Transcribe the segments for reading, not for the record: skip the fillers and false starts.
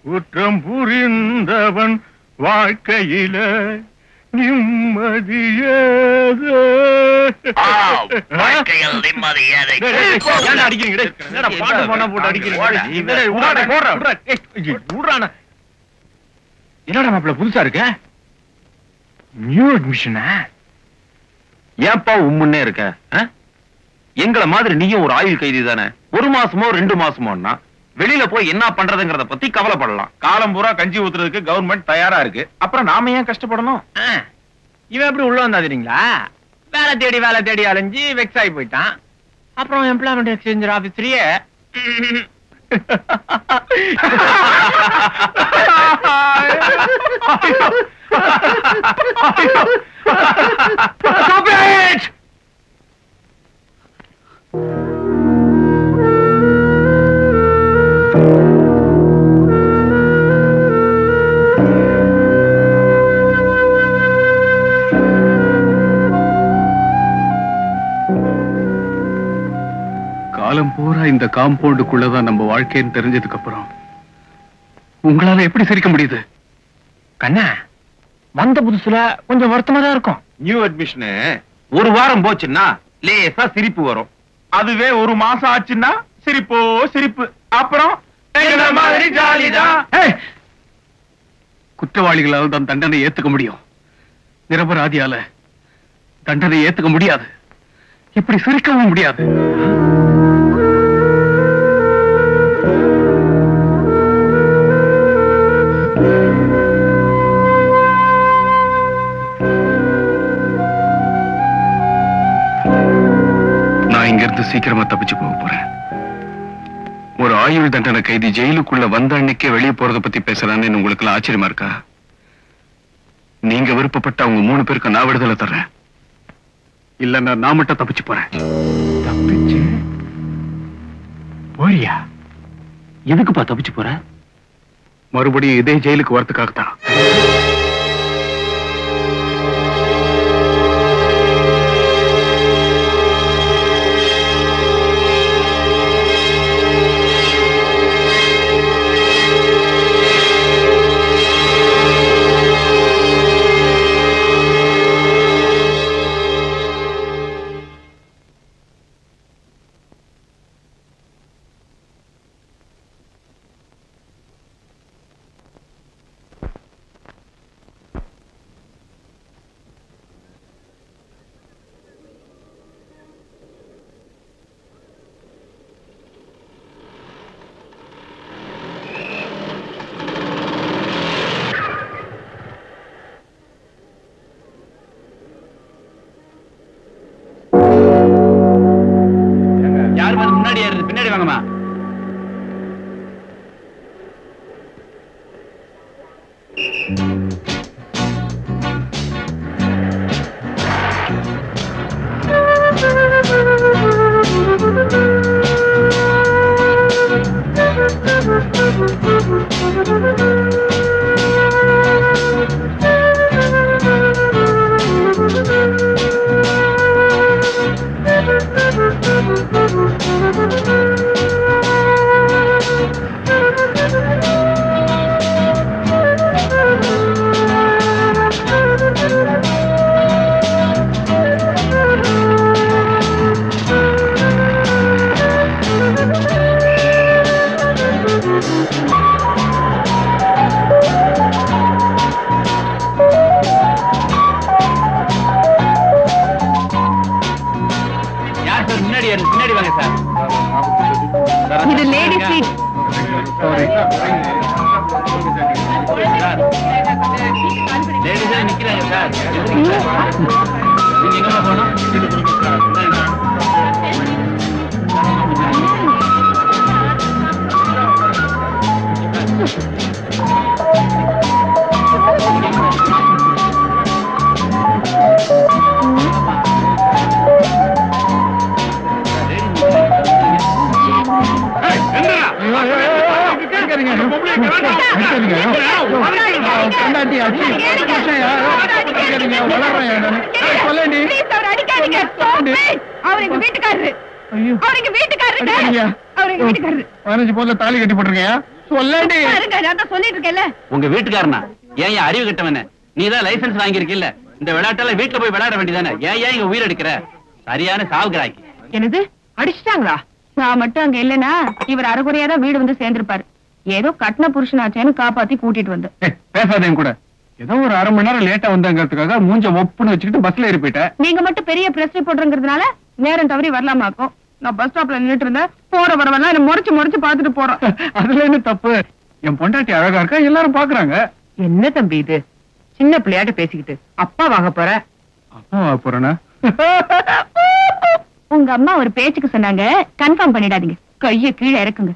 குற்றம் புரிந்தவன் வாழ்க்கையில நிம்மதியேது. வாழ்க்கையில் நிம்மதியேது. என்னடா மாப்பிள்ள புதுசா இருக்க? நியூ அட்மிஷனா? ஏன்பா உம்முன்னே இருக்க? எங்கள மாதிரி நீயும் ஒரு ஆயுள் கைதி தானே. 1 மாசமோ 2 மாசமோன்னா வெளியில போய் என்ன பண்றதுங்கறத பத்தி கவலைப்படலாம். காலம் பூரா கஞ்சி ஊத்துறதுக்கு கவர்மெண்ட் தயாரா இருக்கு. அப்புறம் நாம ஏன் கஷ்டப்படணும்? இவன் எப்படி உள்ள வந்தாதீங்களா? வேலை தேடி அலைஞ்சு வெக்ஸ் ஆகி போயிட்டான். அப்புறம் எம்ப்ளாய்மெண்ட் எக்ஸ்சேஞ்ச் ஆபீஸ்லயே காலம் பூரா இந்த காம்பவுண்டுக்குள்ளதான் நம்ம வாழ்க்கைன்னு தெரிஞ்சதுக்கு அப்புறம் உங்களால எப்படி சிரிக்க முடியுது? கண்ணா, வந்த புதுசுல கொஞ்சம் வருத்தமா தான் இருக்கும். நியூ அட்மிஷன் 1 வாரம் போச்சுன்னா லேசா சிரிப்பு வரும். அதுவே 1 மாசம் ஆச்சுன்னா சிரிப்போ சிரிப்பு. அப்புறம் மாதிரி ஜாலிதான். குற்றவாளிகளால் தான் தண்டனை ஏத்துக்க முடியும். நிரபராதியால தண்டனை ஏத்துக்க முடியாது. இப்படி சிரிக்கவும் முடியாது. நான் இங்கிருந்து சீக்கிரமா தப்பிச்சு போக போறேன். ஒரு ஆயுள் தண்டனை கைதி ஜெயிலுக்குள்ள வந்த அன்னைக்கே வெளியே போறத பத்தி பேசுறான்னு உங்களுக்கு எல்லாம் ஆச்சரியமா இருக்கா? நீங்க விருப்பப்பட்ட அவங்க 3 பேருக்கு நான் விடுதலை தர்றேன். இல்லன்னா நான் மட்டும் தப்பிச்சு போறேன். தப்பிச்சு போறியா? எதுக்குப்பா தப்பிச்சு போற? மறுபடியும் இதே ஜெயிலுக்கு வரதுக்காகத்தான். பின்னாடி வாங்கம்மா. பின்னாடி வாங்க சார். இது லேடி சீட். லேடிஸா நிக்கிறாங்க சார். நீங்க எங்க போகணும்? தாலி கட்டி போட்டிருக்கியா? உங்க வீட்டுக்காரனா? ஏன் அறிவு கட்டவன? நீதான் லைசன்ஸ் வாங்கியிருக்கில்ல, இந்த விளையாட்டெல்லாம் வீட்டுல போய் விளையாட வேண்டியதானே? ஏன் இங்க உயிர் எடுக்கிற? சரியான சாவுகிறாய்க்கு. என்னது அடிச்சிட்டாங்களா? நான் மட்டும் அங்க இல்லனா இவர் அரைகுறையாதான் வீடு வந்து சேர்ந்திருப்பாரு. ஏதோ கட்டின புருஷனாச்சேன்னு காப்பாத்தி கூட்டிட்டு வந்து. பேசாதேன் கூட. ஏதோ ஒரு அரை மணி நேரம் லேட்டா வந்தாங்கிறதுக்காக மூஞ்ச ஒப்புன்னு வச்சுக்கிட்டு பஸ்ல ஏறி போயிட்டேன். நீங்க மட்டும் பெரிய பிரஸ் ரிப்போர்ட்டர்ங்கிறதுனால நேரம் தவறி வரலாமாக்கும். நான் பஸ் ஸ்டாப்ல நின்னுட்டு இருந்தேன். போற வரவெல்லாம் என்ன முறைச்சு பாத்துட்டு போறோம். அதுல என்ன தப்பு? என் பொண்டாட்டி அழகா இருக்கா, எல்லாரும் பாக்குறாங்க. என்ன தம்பி இது? சின்ன பிள்ளையாட்ட பேசிக்கிட்டு அப்பா வாங்க போற. அப்பா வாங்க போறேனா? உங்க அம்மா ஒரு பேச்சுக்கு சொன்னாங்க, கன்ஃபார்ம் பண்ணிடாதீங்க. கைய கீழே இறக்குங்க.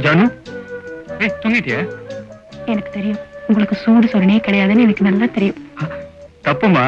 ஜானு, தூங்கிட்டியா? எனக்கு தெரியும் உங்களுக்கு சூடு சொரணே கிடையாதுன்னு எனக்கு நல்லா தெரியும். தப்புமா?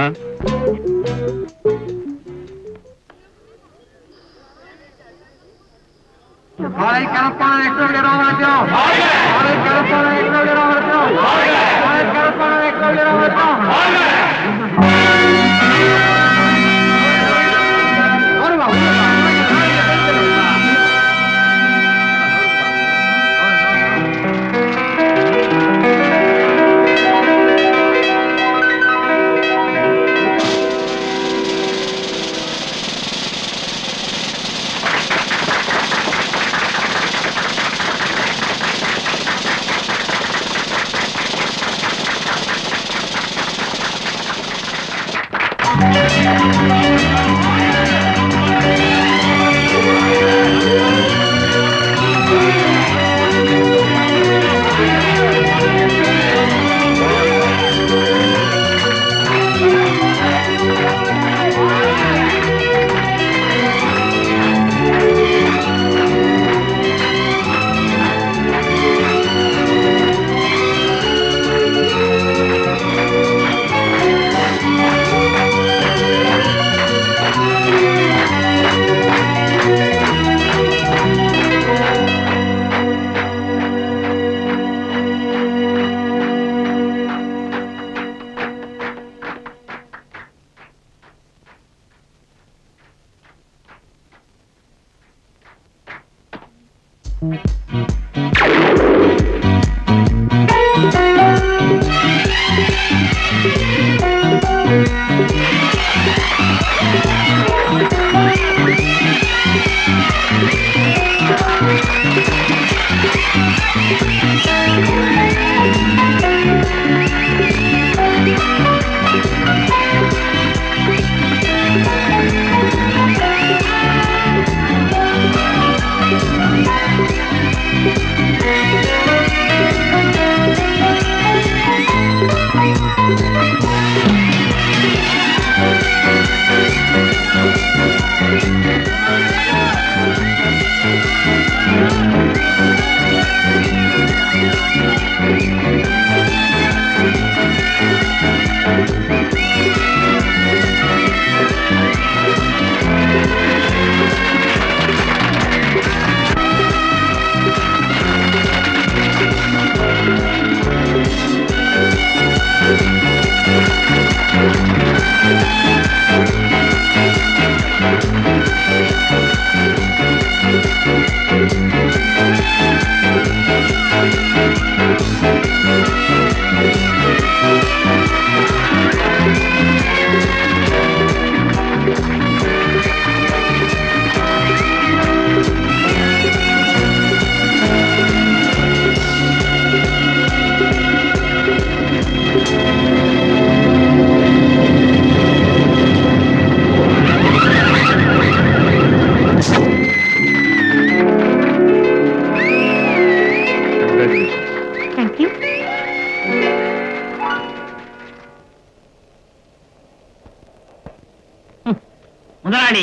முதலாளி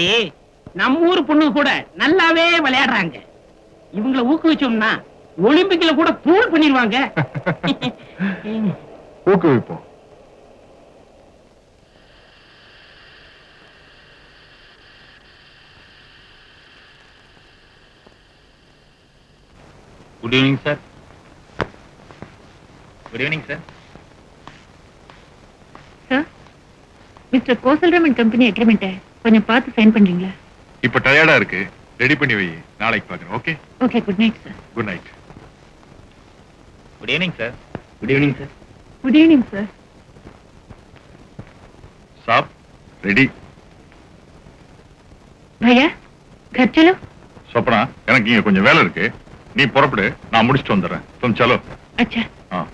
நம்ம ஊர் பொண்ணு கூட நல்லாவே விளையாடுறாங்க. இவங்களை ஊக்குவிச்சோம்னா ஒலிம்பிக்ல கூட தூள் பண்ணிடுவாங்க. ஊக்குவிப்போம். Good evening sir. Good evening sir. Sir, mister Kosalraman company agreement கொஞ்சம் பார்த்து சைன் பண்றீங்களா? இப்ப டயர்டா இருக்கு, ரெடி பண்ணி வை, நாளைக்கு பாக்குறேன். Okay okay, good night sir. Good night. Good evening sir. Good evening sir. Good evening sir. साहब रेडी. भैया घर चलो. स्वप्ना எனக்கு இங்க கொஞ்சம் வேலை இருக்கு, நீ புறப்படு, நான் முடிச்சிட்டு வந்துறேன். तुम चलो. अच्छा. हां.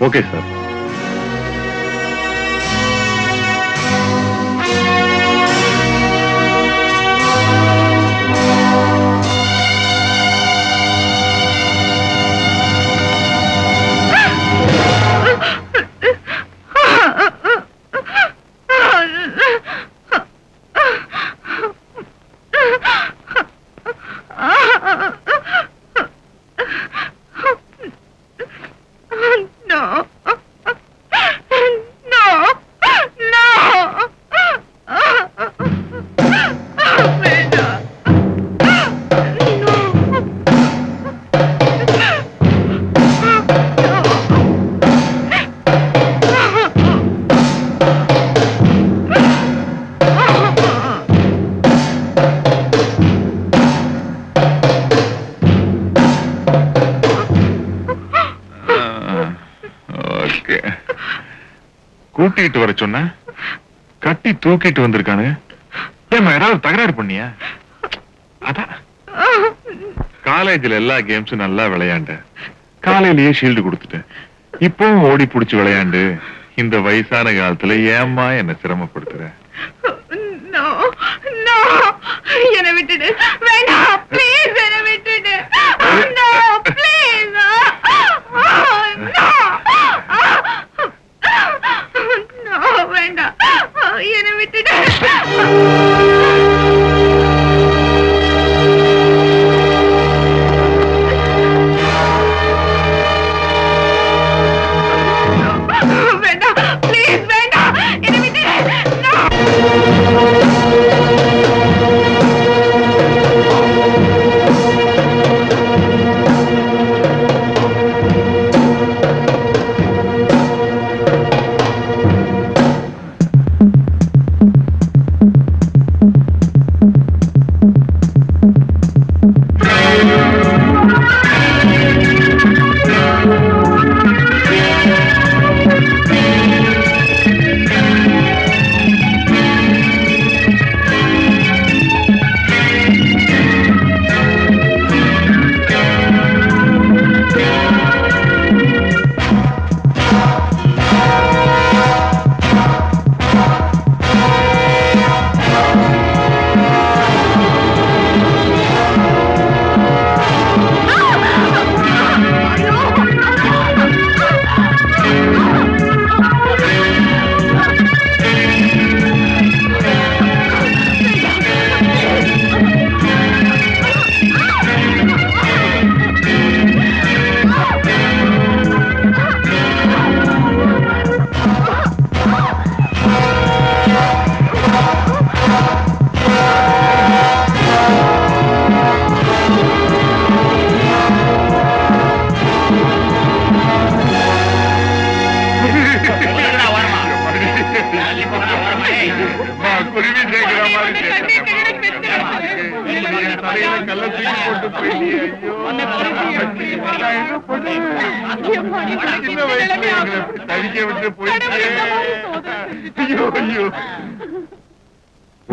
Okay sir. கூட்டிட்டு வர சொன்ன, கட்டி தூக்கிட்டு வந்திருக்கானு. ஏமா யாராவது தகராறு பண்ணியா? அதான் காலேஜ்ல எல்லா கேம்ஸும் நல்லா விளையாண்ட, காலையிலேயே ஷீல்டு கொடுத்துட்டேன். இப்பவும் ஓடி புடிச்சு விளையாண்டு இந்த வயசான காலத்துல ஏம்மா என்ன சிரமப்படுத்துற? என்னை விட்டுடு, வேண்டாம் ப்ளீஸ், என்னை விட்டுடு. வேண்டாம், என்னை விட்டுடு. வேண்டாம் ப்ளீஸ், வேண்டாம், என்னை விட்டுடு.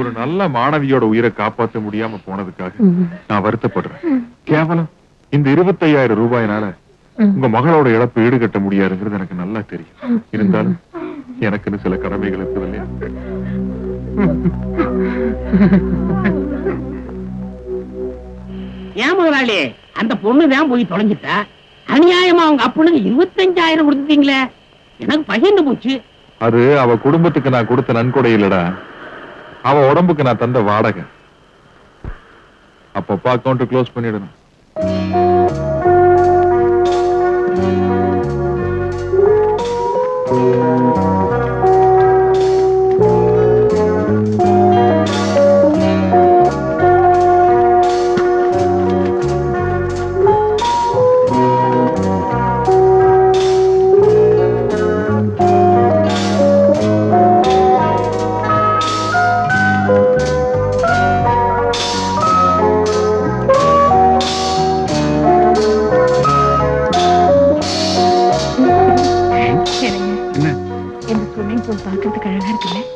ஒரு நல்ல மாணவியோட உயிரை காப்பாற்ற முடியாம போனதுக்காக நான் வருத்தப்படுறேன். கேவலம் இந்த 25,000 ரூபாயினால உங்க மகளோட இழப்பு ஈடுகட்ட முடியாதுங்கிறது எனக்கு நல்லா தெரியும். இருந்தாலும் எனக்குன்னு சில கடமைகள் இருக்குது இல்லையா? ஏன் முதலாளி, அந்த பொண்ணுதான் போய் தொலைஞ்சிட்டா. அநியாயமா அவங்க அப்பனுக்கு 25,000 கொடுத்துட்டீங்களே, எனக்கு பகிர்ந்து போச்சு. அது அவ குடும்பத்துக்கு நான் கொடுத்த நன்கொடை இல்லடா, அவ உடம்புக்கு நான் தந்த வாடகை. அப்பப்ப அக்கௌண்ட் க்ளோஸ் பண்ணிடணும்.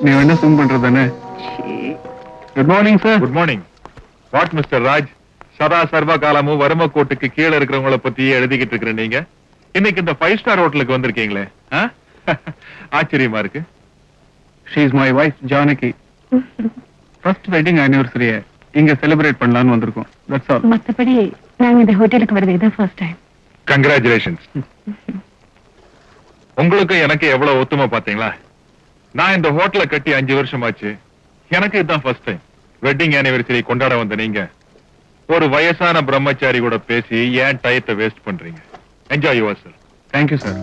நீ என்ன ஸ்விம் பண்றதானே? Good morning sir. Good morning. What mister Raj, சதா சர்வ காலமும் வறும கோட்டுக்கு கீழே இருக்கிறவங்கள பத்தியே எழுதிக்கிட்டு இருக்கிற நீங்க இன்னைக்கு இந்த 5 ஸ்டார் ஹோட்டலுக்கு வந்திருக்கீங்களே, ஆச்சரியமா இருக்கு. She is my wife Janaki. First wedding anniversary இங்க செலிப்ரேட் பண்ணலாம்னு வந்திருக்கோம். That's all. மத்தபடி நாங்க இந்த ஹோட்டலுக்கு வரது இதான் ஃபர்ஸ்ட் டைம். கங்க்ராச்சுலேஷன்ஸ். உங்களுக்கு எனக்கு எவ்வளவு ஒத்துமை பாத்தீங்களா? நான் இந்த ஹோட்டலை கட்டி 5 வருஷமாச்சு. எனக்கு இதுதான் ஃபர்ஸ்ட் டைம். வெட்டிங் ஆனிவர்சரி கொண்டாட வந்த நீங்க ஒரு வயசான பிரம்மச்சாரி கூட பேசி ஏன் டயத்தை வேஸ்ட் பண்றீங்க? Enjoy your self. Thank you sir.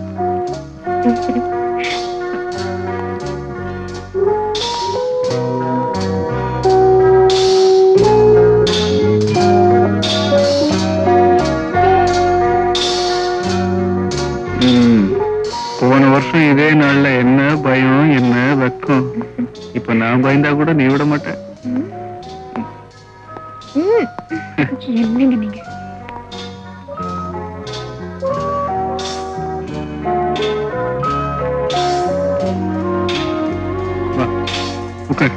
போன வருஷம் இதே நாள்ல என்ன பயம் என்ன வெக்கம். இப்ப நான் பயந்தா கூட நீ விட மாட்டேன். என்னங்க நீங்க? வா உட்கார்.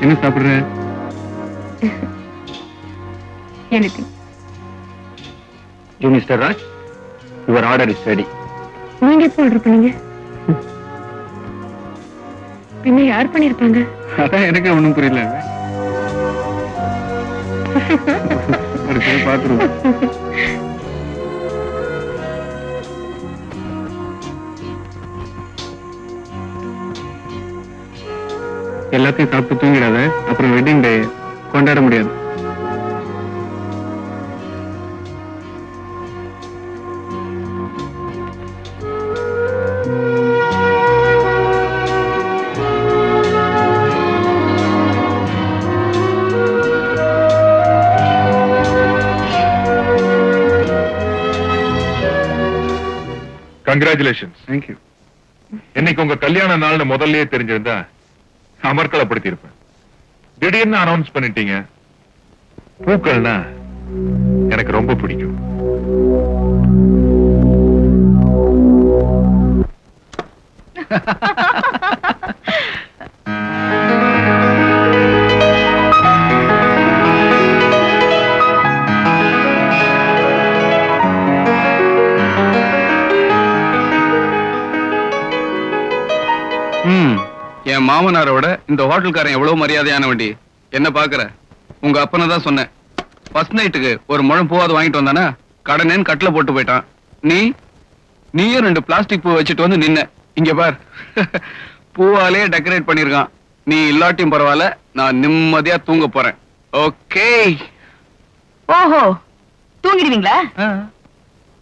என்ன சாப்பிடுற? எனக்கு mister Raj, your order is ready. நீங்க எப்போ ஆர்டர் பண்ணீங்க? பின்ன யார் பண்ணிருப்பாங்க? அதான் எனக்கு ஒண்ணும் புரியல. ஒரு சில பாத்துருவோம். எல்லாத்தையும் சாப்பிட்டு தூங்கிடாத, அப்புறம் வெட்டிங் டே கொண்டாட முடியாது. கங்க்ராச்சுலேஷன்ஸ். தேங்க்யூ. இன்னைக்கு உங்க கல்யாண நாள்னு முதல்லயே தெரிஞ்சிருந்தா அமர்க்களப்படுத்தி இருப்பேன். திடீர்னு அனௌன்ஸ் பண்ணிட்டீங்க. பூக்கள்னா எனக்கு ரொம்ப பிடிக்கும். என் மாமனாரோட இந்த ஹோட்டல்காரன் எவ்வளவு மரியாதையான வண்டி. என்ன பாக்குற? உங்க அப்பனை தான் சொன்னேன். ஃபர்ஸ்ட் நைட்டுக்கு ஒரு முழம் பூவாது வாங்கிட்டு வந்தானா கடனேன்னு கட்டில போட்டு போயிட்டான். நீயும் 2 பிளாஸ்டிக் பூ வச்சுட்டு வந்து நின்ன. இங்க பார், பூவாலே டெக்கரேட் பண்ணிருக்கான். நீ இல்லாட்டியும் பரவாயில்ல, நான் நிம்மதியா தூங்க போறேன். ஓகே? ஓஹோ, தூங்கிடுவீங்களா?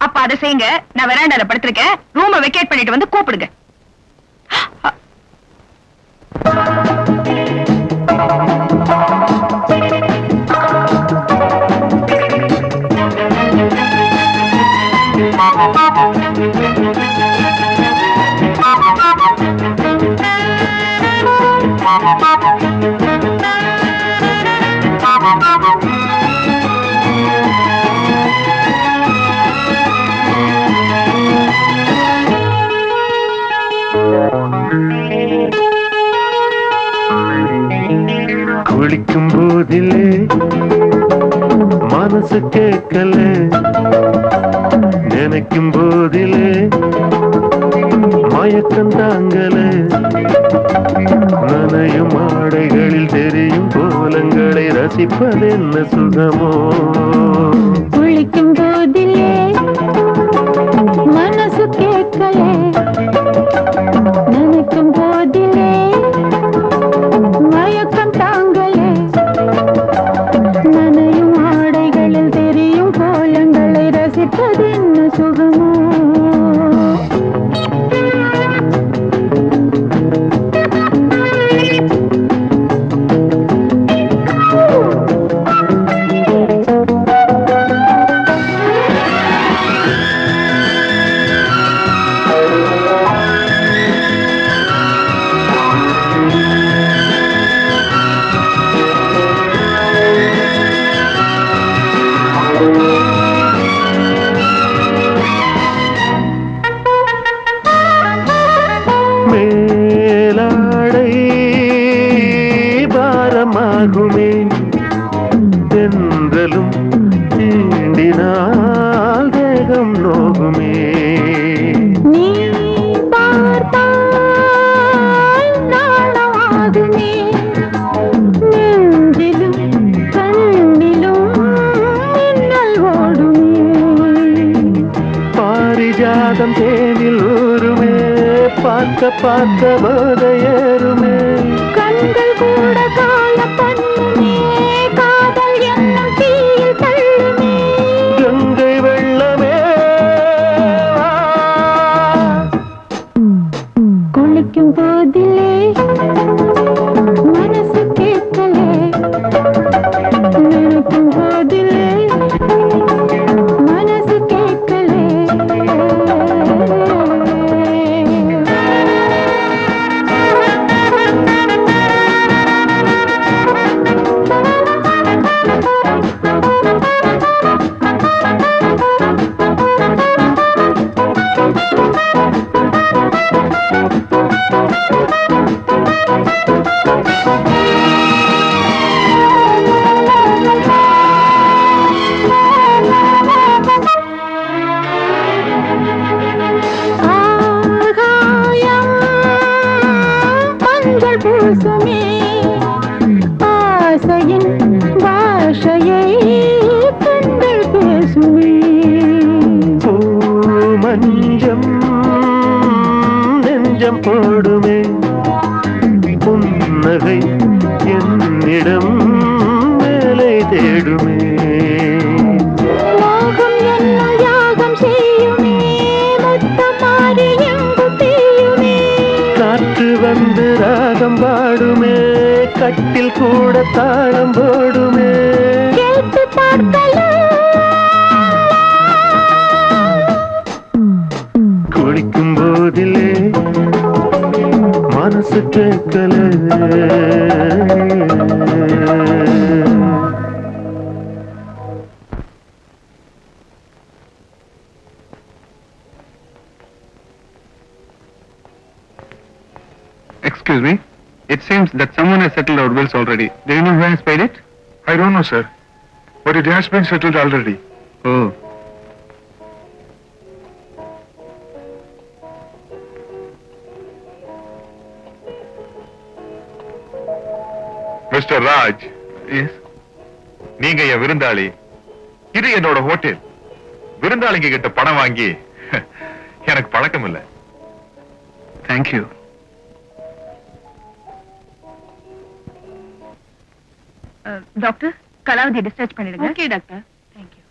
அப்ப அதை செய்யுங்க. நான் வெராண்டால படுத்திருக்கேன். ரூமை வெக்கேட் பண்ணிட்டு வந்து கூப்பிடுங்க. குளிக்கும் போதிலே மனசு கேட்கல, நினைக்கும் போதிலே மயக்கம் தாங்கல, நனையும் ஆடைகளில் தெரியும் கோலங்களை ரசிப்பதென்ன சுகமோ. குளிக்கும் போதிலே மனசு கேட்கல, நினைக்கும் போதிலே மயக்கம் தாங்கல, நனையும் ஆடைகளில் தெரியும் கோலங்களை ரசிப்பதென்ன சுகமோ. மேலாடை பாரமாகுமே, தென்றலும் தீண்டினால் தேகம் நோகுமே. நீ பார்த்தால் நாணமாகுமே, நெஞ்சிலும் கண்ணிலும் மின்னல் ஓடுமே. பாரிஜாதம் தேனில் ஊருமே, பார்க்க பார்க்க போதையேறுமே. கண்கள் கூட கால பண்ணுமே, காதல் என்னும் தீயில் தள்ளுமே. கங்கை வெள்ளமே வா. குளிக்கும் போதிலே மனசு கேட்கல, நினைக்கும் போதிலே மனசு கேட்கல. ஆகாயம் மஞ்சள் பூசுமே, ஆசையின் பாஷையை கண்கள் பேசுமே. மஞ்சம் நெஞ்சம் போடுமே, புன்னகை என்னிடம் மேலே தேடுமே. மோகம் என்னும் யாகம் செய்யுமே, முத்தம் மாறி எங்கு தீயுமே. காற்று வந்து ராகம் பாடுமே, கட்டில் கூட தாளம் போடுமே. கேட்டு பார்க்கலாம். குளிக்கும் போதிலே மனசு கேட்கல. Excuse me. It seems that someone has settled our bills already. Do you know who has paid it? I don't know, sir. But it has been settled already. Oh. Mister Raj, Yes. நீங்க என் விருந்தாளி, இது என்னோட hotel. விருந்தாளிங்க கிட்ட பணம் வாங்கி எனக்கு பழக்கம் இல்லை. Thank you. Doctor, Kalavathi discharge பண்ணிடுங்க. Okay doctor. Thank you.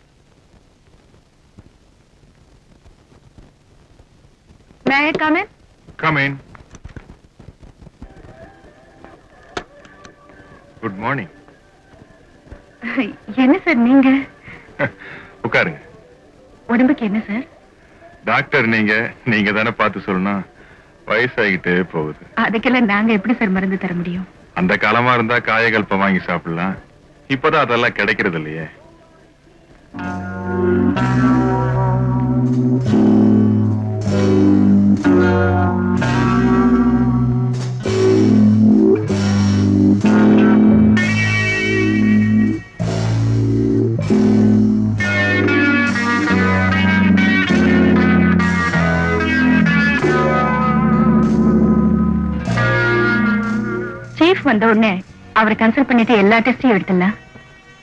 May I come in? Come in. Good morning. என்ன சார் நீங்க? உட்காருங்க. உடம்புக்கு என்ன சார்? டாக்டர் நீங்க தானே பார்த்து சொல்லணும். வயசாகிட்டே போகுது. அதுக்கெல்லாம் நாங்க எப்படி சார் மருந்து தர முடியும்? அந்த காலமா இருந்தா காயகல்பம் வாங்கி சாப்பிடலாம். இப்பதான் அதெல்லாம் கிடைக்கிறது இல்லையே. வந்த உடனே அவரை கன்சல்ட் பண்ணிட்டு எல்லா டெஸ்டையும் எடுத்துடலாம்.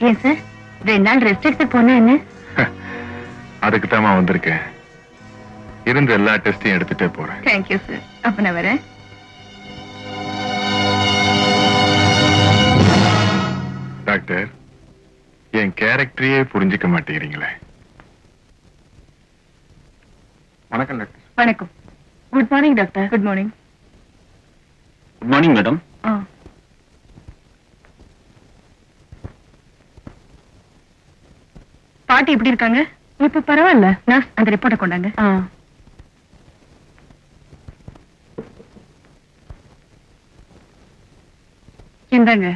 ஏன் சார் 2 நாள் ரெஸ்ட் எடுத்து போனா என்ன? அதுக்கு தான் வந்திருக்கேன். இருந்த எல்லா டெஸ்டையும் எடுத்துட்டே போறேன். Thank you sir. அப்ப நான் வரேன். டாக்டர், என் கேரக்டரையே புரிஞ்சுக்க மாட்டேங்கிறீங்களே. வணக்கம் டாக்டர். வணக்கம். Good morning doctor. Good morning. Good morning madam. பாட்டி எப்படி இருக்காங்க? இப்ப பரவாயில்ல. நர்ஸ் அந்த ரிப்போர்ட்டை கொண்டாங்க. இந்தாங்க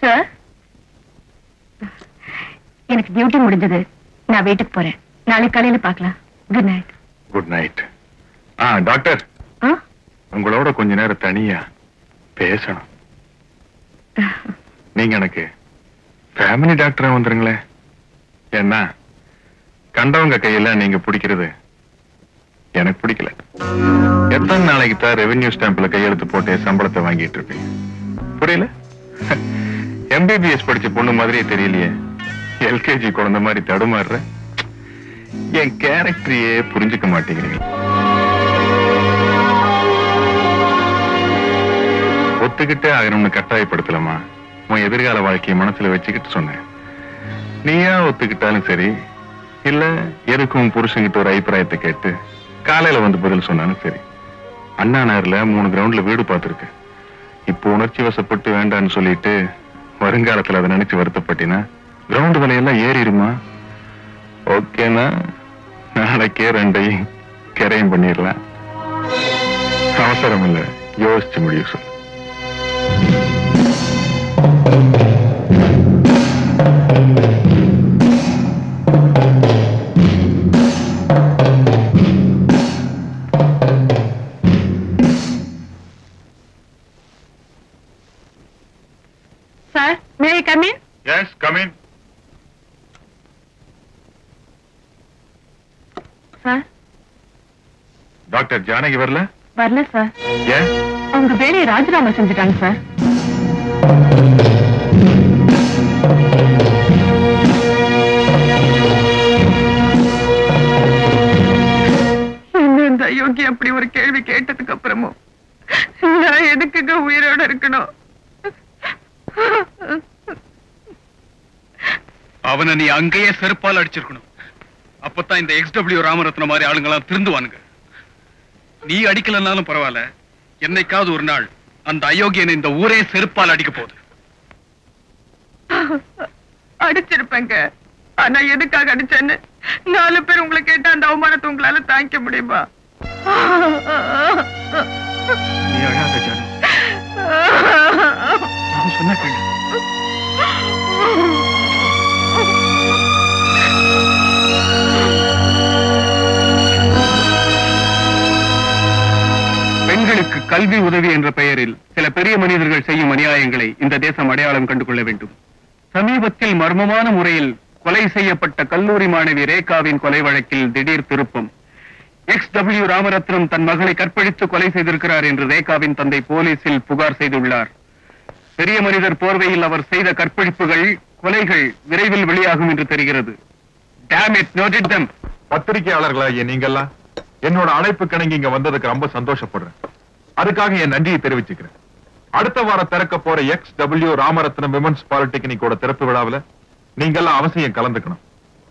சார். எனக்கு டியூட்டி முடிஞ்சது. நான் வீட்டுக்கு போறேன். நாளைக்கு காலையில பார்க்கலாம். Good night. Good night. Doctor, உங்களோட கொஞ்ச நேரம் தனியா பேசணும். நீங்க எனக்கு ஃபேமிலி டாக்டரா வந்துருங்களேன். ஏன்னா கண்டவங்க கையில நீங்க பிடிக்கிறது எனக்கு பிடிக்கல. எத்தனை நாளைக்கு தான் ரெவென்யூ ஸ்டாம்ப்ல கையெழுத்து போட்டு சம்பளத்தை வாங்கிட்டு இருப்பீங்க? புரியல? MBBS படிச்ச பொண்ணு மாதிரியே தெரியலையே. LKG குழந்தை மாதிரி தடுமாறுற. என் கேரக்டரையே புரிஞ்சுக்க மாட்டேங்கிறீங்க. ஒத்துக்கிட்டே ஆகணும்னு கட்டாயப்படுத்தலாமா? உன் எதிர்கால வாழ்க்கையை மனசுல வச்சுக்கிட்டு சொன்னேன். நீயா ஒத்துக்கிட்டாலும் சரி, இல்ல எதுக்கும் புருஷங்கிட்ட ஒரு அபிப்பிராயத்தை கேட்டு காலையில வந்து பதில் சொன்னாலும் சரி. அண்ணா நகர்ல 3 கிரவுண்ட்ல வீடு பார்த்திருக்கு. இப்போ உணர்ச்சி வசப்பட்டு வேண்டான்னு சொல்லிட்டு வருங்காலத்துல அதை நினைச்சு வருத்தப்பட்டினா கிரவுண்ட் விலையெல்லாம் ஏறிடுமா? ஓகேனா நாளைக்கே 2ஐயும் கரையும் பண்ணிடலாம். அவசரம் இல்ல, யோசிச்சு முடிவு சொல்லு. Sir, may I come in? Yes, come in. Sir, doctor Janaki வரல? வரல சார். ஏன்? அவங்க வேலையை ராஜினாமா செஞ்சுட்டாங்க சார். இந்த அயோக்கி அப்படி ஒரு கேள்வி கேட்டதுக்கு அப்புறமும் நான் எதுக்குங்க உயிரோட இருக்கணும்? அவனை நீ அங்கேயே செருப்பால் அடிச்சிருக்கணும். அப்பதான் இந்த XW ராமரத்ன மாதிரி ஆளுங்களாம் திருந்துவானுங்க. நீ அடிக்கலன்னாலும் பரவாயில்ல, என்னைக்காவது ஒரு நாள் அந்த அயோக்கியனை இந்த ஊரே செருப்பால் அடிக்க போகுது. அடிச்சிருப்பேங்க. ஆனா எதுக்காக அடிச்சேன்னு 4 பேர் உங்களை கேட்ட அந்த அவமானத்தை உங்களால தாங்கிக்க முடியுமா? நீ அழாத ஜானு. நான் சொன்ன கேளு. பெண்களுக்கு கல்வி உதவி என்ற பெயரில் சில பெரிய மனிதர்கள் செய்யும் அநியாயங்களை இந்த தேசம் அடையாளம் கண்டு கொள்ள வேண்டும். சமீபத்தில் மர்மமான முறையில் கொலை செய்யப்பட்ட கல்லூரி மாணவி ரேகாவின் கொலை வழக்கில் திடீர் திருப்பம். XW ராமரத்னம் தன் மகளை கற்பழித்து கொலை செய்திருக்கிறார் என்று ரேகாவின் தந்தை போலீசில் புகார் செய்துள்ளார். பெரிய மனிதர் போர்வையில் அவர் செய்த கற்பழிப்புகள், கொலைகள் விரைவில் வெளியாகும் என்று தெரிகிறது. Damn it, noted them. பத்திரிகையாளர்களா நீங்கெல்லாம் என்னோட அழைப்பு கிணங்கி இங்க வந்ததுக்கு ரொம்ப சந்தோஷப்படுறேன். அதுக்காக என் நன்றியை தெரிவிச்சுக்கிறேன். அடுத்த வாரம் திறக்க போற XW ராமரத்னம் விமன்ஸ் பாலிடெக்னிக்கோட திறப்பு விழாவில் நீங்கெல்லாம் அவசியம் கலந்துக்கணும்.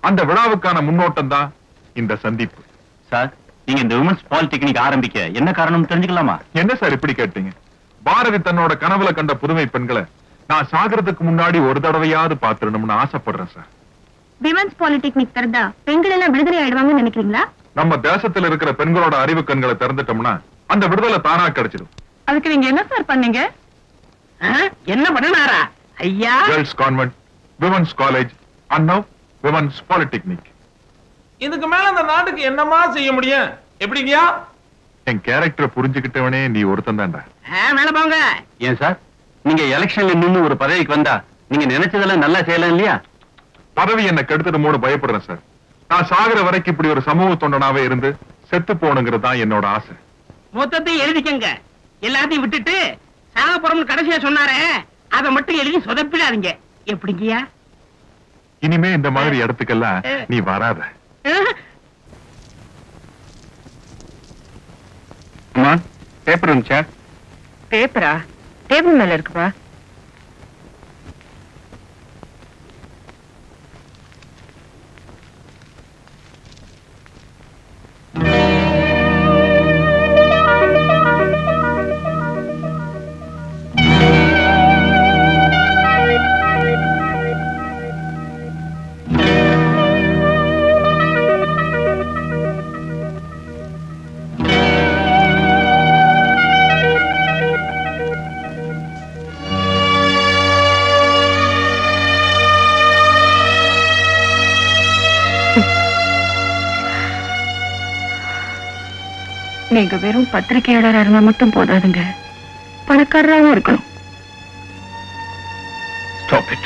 அந்த விழாவுக்கான முன்னோட்டம் தான் இந்த சந்திப்பு. சார், நீங்க இந்த விமன்ஸ் பாலிடெக்னிக் ஆரம்பிக்க என்ன காரணம் தெரிஞ்சுக்கலாமா? என்ன சார் இப்படி கேட்டீங்க? பாரதி தன்னோட கனவுல கண்ட புதுமை பெண்களை நான் சாகிறதுக்கு முன்னாடி ஒரு தடவையாவது பாத்துடணும்னு ஆசைப்படுறேன் சார். விமன்ஸ் பாலிடெக்னிக் திறந்தா பெண்கள் எல்லாம் விடுதலை ஆயிடுவாங்கன்னு நினைக்கிறீங்களா? நம்ம தேசத்துல இருக்கிற பெண்களோட அறிவு கண்களை திறந்துட்டோம்னா அந்த விடுதலை தானா கிடைச்சிடும். அதுக்கு நீங்க என்ன சார் பண்ணீங்க? என்ன பண்ணனாரா ஐயா? Girls convent, women's college, and now women's polytechnic. இதுக்கு மேல அந்த நாட்டுக்கு என்னமா செய்ய முடியும்? எப்படிங்கயா? என் கேரக்டரை புரிஞ்சுக்கிட்டவனே நீ ஒருத்தன் தான்டா. மேல போங்க. ஏன் சார், நீங்க எலெக்ஷன்ல நின்னு ஒரு பதவிக்கு வந்தா நீங்க நினைச்சதெல்லாம் நல்லா செய்யலாம் இல்லையா? பதவி என்ன கெடுத்துடுமோடு பயப்படுறேன் சார். நான் சாகிற வரைக்கும் இப்படி ஒரு சமூக தொண்டனாவே இருந்து செத்து போகணுங்கிறது தான் என்னோட ஆசை. மொத்தத்தையும் எழுதிக்கங்க. எல்லாத்தையும் விட்டுட்டு சாகப்புறம்னு கடைசியா சொன்னாரே அதை மட்டும் எழுதி சொதப்பிடாதீங்க. எப்படிங்கய்யா? இனிமே இந்த மாதிரி இடத்துக்கெல்லாம் நீ வராத. பேப்பர் இருந்துச்சா? பேப்பரா? டேபிள் மேல இருக்குப்பா. நீங்க வெறும் பத்திரிகையாளரா இருந்தா மட்டும் போதாதுங்க, பணக்காரராகவும் இருக்கணும். Stop it.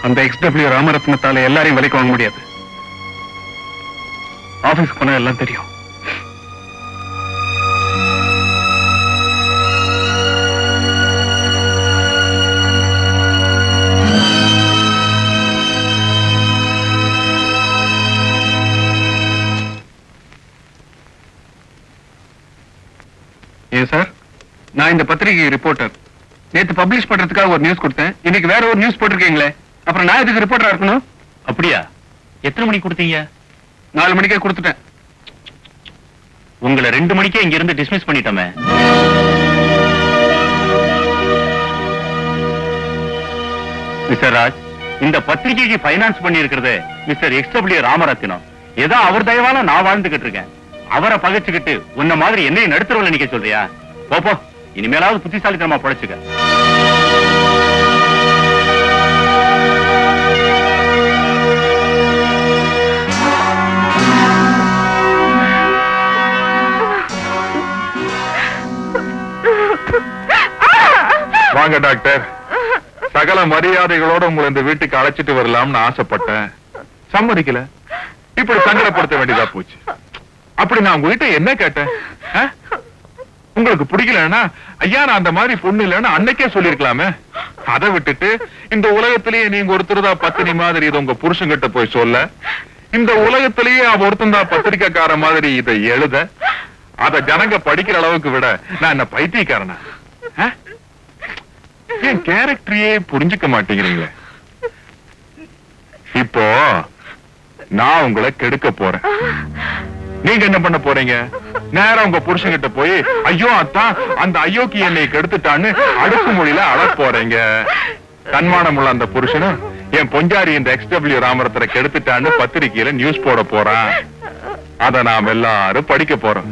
அந்த XW ராமரத்னத்தால எல்லாரையும் விலைக்கு வாங்க முடியாது. ஆபீஸ்க்கு போனா எல்லாம் தெரியும். சார், நான் இந்த பத்திரிகை ரிப்போர்ட்டர். நேத்து பப்ளிஷ் பண்றதுக்காக ஒரு நியூஸ் கொடுத்தேன். இன்னைக்கு வேற ஒரு நியூஸ் போட்டிருக்கீங்களே, அப்புறம் நான் இதுக்கு ரிப்போர்ட்டரா இருக்கணும்? அப்படியா? எத்தனை மணிக்கு கொடுத்தீங்க? 4 மணிக்கே கொடுத்துட்டேன். உங்களை 2 மணிக்கே இங்க இருந்து டிஸ்மிஸ் பண்ணிட்டோமே. மிஸ்டர் ராஜ், இந்த பத்திரிகைக்கு பைனான்ஸ் பண்ணி இருக்கிறது மிஸ்டர் XW ராமரத்னம். ஏதோ அவர் தயவால நான் வாழ்ந்துகிட்டு இருக்கேன். அவரை பகைச்சுக்கிட்டு உன்ன மாதிரி என்னையும் நடுத்தரவுல நிக்க சொல்றியா? போப்போ, இனிமேலாவது புத்திசாலித்தனமா படைச்சுக்க. வாங்க டாக்டர். சகல மரியாதைகளோட உங்களை இந்த வீட்டுக்கு அழைச்சிட்டு வரலாம்னு ஆசைப்பட்டேன். சம்மதிக்கல. இப்படி சங்கடப்படுத்த வேண்டியதா போச்சு. அப்படி நான் உங்ககிட்ட என்ன கேட்டேன்? உங்களுக்கு பிடிக்கலன்னா ஐயா நான் அந்த மாதிரி பொண்ணு இல்லைன்னு அன்னைக்கே சொல்லிருக்கலாமே. அதை விட்டுட்டு இந்த உலகத்திலேயே நீங்க ஒருத்தர் தான் பத்தினி மாதிரி இதை உங்க புருஷன்கிட்ட போய் சொல்ல, இந்த உலகத்திலேயே அவ ஒருத்தன் தான் பத்திரிக்கைக்கார மாதிரி இதை எழுத, அத ஜனங்க படிக்கிற அளவுக்கு விட நான் என்ன பைத்தியக்காரனா? என் கேரக்டரையே புரிஞ்சுக்க மாட்டேங்கிறீங்களே. இப்போ நான் உங்களை கெடுக்க போறேன். நீங்க என்ன பண்ண போறீங்க? நேரா உங்க புருஷன்கிட்ட போய் ஐயோ அத்தான் அந்த ஐயோக்கு என்னை கெடுத்துட்டான்னு அடுக்கு மொழியில அழ போறீங்க. தன்மானம் உள்ள அந்த புருஷனும் என் பொஞ்சாரி இந்த XW ராமரத்னை கெடுத்துட்டான்னு பத்திரிகையில நியூஸ் போட போறான். அத நாம் எல்லாரும் படிக்க போறோம்.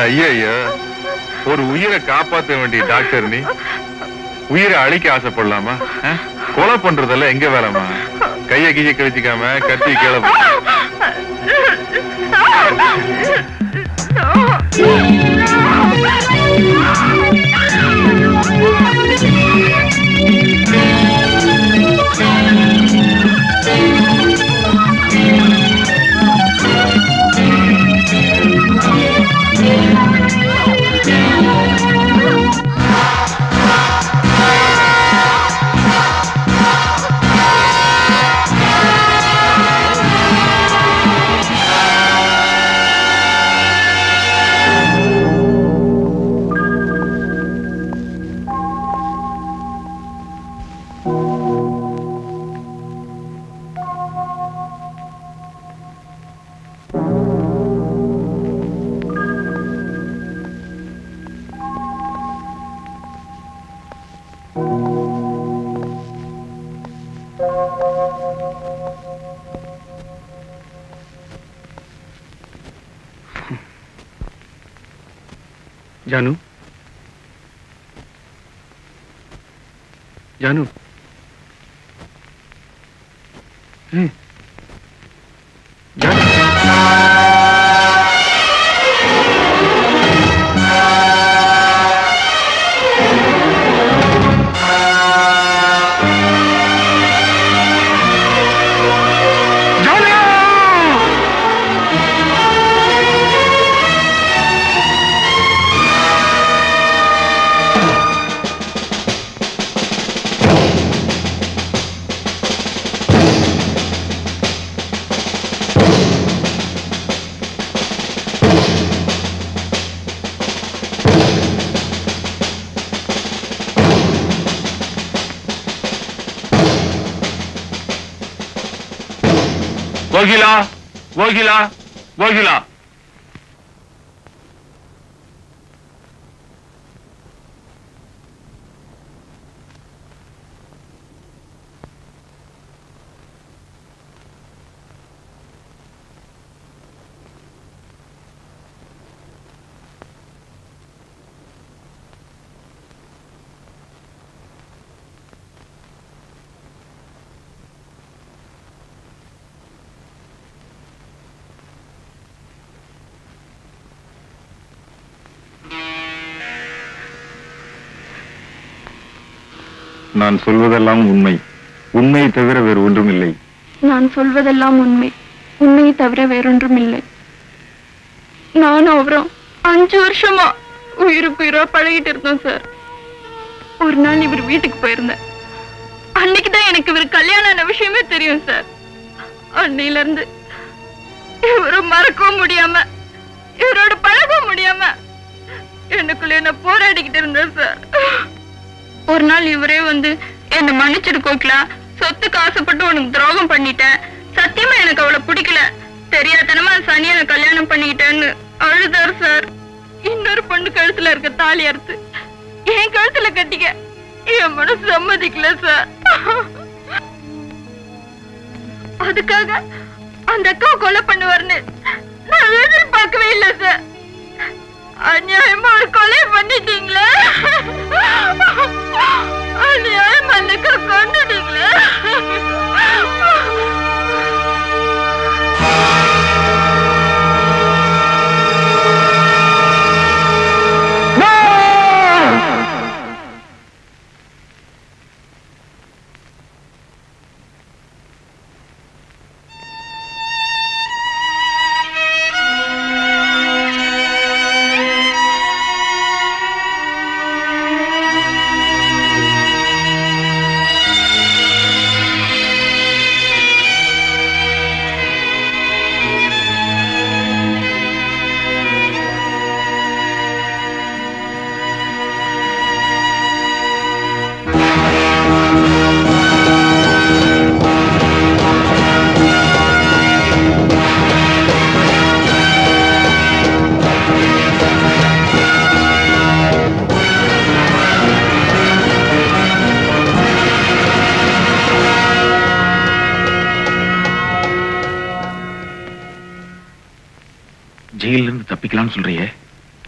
ஐயா, ஒரு உயிரை காப்பாற்ற வேண்டிய டாக்டர் நீ உயிரை அழிக்க ஆசைப்படலாமா? கொலை பண்றதெல்லாம் எங்க வேலைமா? கைய கைய கழிச்சுக்காம கத்தி கிளம்பு. ஜானு ஜானு ஜானு கோகிலா கோகிலா கோகிலா நான் சொல்வதெல்லாம் உண்மை, உண்மையை தவிர வேறு ஒன்றும் இல்லை. நான் சொல்வதெல்லாம் உண்மை, உண்மையை தவிர வேறொன்றும் இல்லை. நானும் அவரும் 5 வருஷமா உயிருக்கு உயிரா பழகிட்டு இருந்தோம் சார். ஒரு நாள் இவர் வீட்டுக்கு போயிருந்தேன். அன்னைக்குதான் எனக்கு இவர் கல்யாணம் ஆன விஷயமே தெரியும் சார். அன்னையில இருந்து இவரை மறக்கவும் முடியாம இவரோட பழகவும் முடியாம எனக்குள்ள என்ன போராடிக்கிட்டு இருந்தேன் சார். ஒரு நாள் இவரே வந்து என்ன மன்னிச்சிடு கோகிலா, சொத்துக்கு ஆசைப்பட்டு உனக்கு துரோகம் பண்ணிட்டேன், சத்தியமா எனக்கு அவளை பிடிக்கல, தெரியாதனமா சனியனை கல்யாணம் பண்ணிக்கிட்டேன்னு அழுதார் சார். இன்னொரு பொண்ணு கழுத்துல இருக்க தாலி அறுத்து என் கழுத்துல கட்டிக்க என் மனசு சம்மதிக்கல சார். அதுக்காக அந்த அக்காவை கொலை பண்ணுவார்னு நான் எதிர்பார்க்கவே இல்லை சார். அநியாயமா ஒரு கொலை பண்ணிட்டீங்களே, அநியாயமா அந்த அக்கா கொண்டுட்டீங்களே. ஜெயில இருந்து தப்பிக்கலாம்னு சொல்றியே,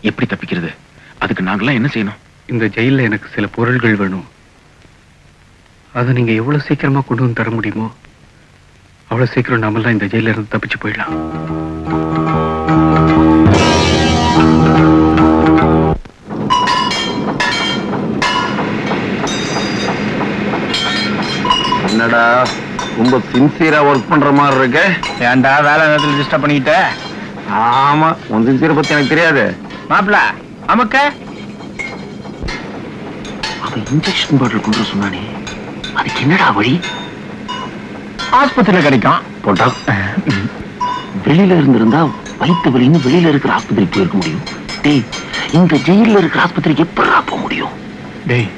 எப்படி தப்பிக்கிறது? அதுக்கு நாங்கெல்லாம் என்ன செய்யணும்? இந்த ஜெயில எனக்கு சில பொருள்கள் வேணும். அதை நீங்க எவ்வளவு சீக்கிரமா கொண்டு வந்து தர முடியுமோ அவ்வளவு சீக்கிரம் நாமெல்லாம் இந்த ஜெயில இருந்து தப்பிச்சு போயிடலாம். என்னடா ரொம்ப சின்சியரா ஒர்க் பண்ற மாதிரி இருக்க? ஏன்டா வேலை நேரத்தில் டிஸ்டர்ப் பண்ணிக்கிட்ட? ஆமா, உன் சின்சியரை பத்தி எனக்கு தெரியாது. மாப்பிள அமக்க அவன் இன்ஜெக்ஷன் பாட்டில் கொண்டு சொன்னானே, அதுக்கு என்னடா வழி? ஆஸ்பத்திரியில கிடைக்கும் போட்டா. வெளியில இருந்திருந்தா வயிற்று வலின்னு வெளியில இருக்கிற ஆஸ்பத்திரிக்கு போயிருக்க முடியும். டேய், இந்த ஜெயில இருக்கிற ஆஸ்பத்திரிக்கு எப்படா போக முடியும்? டேய்,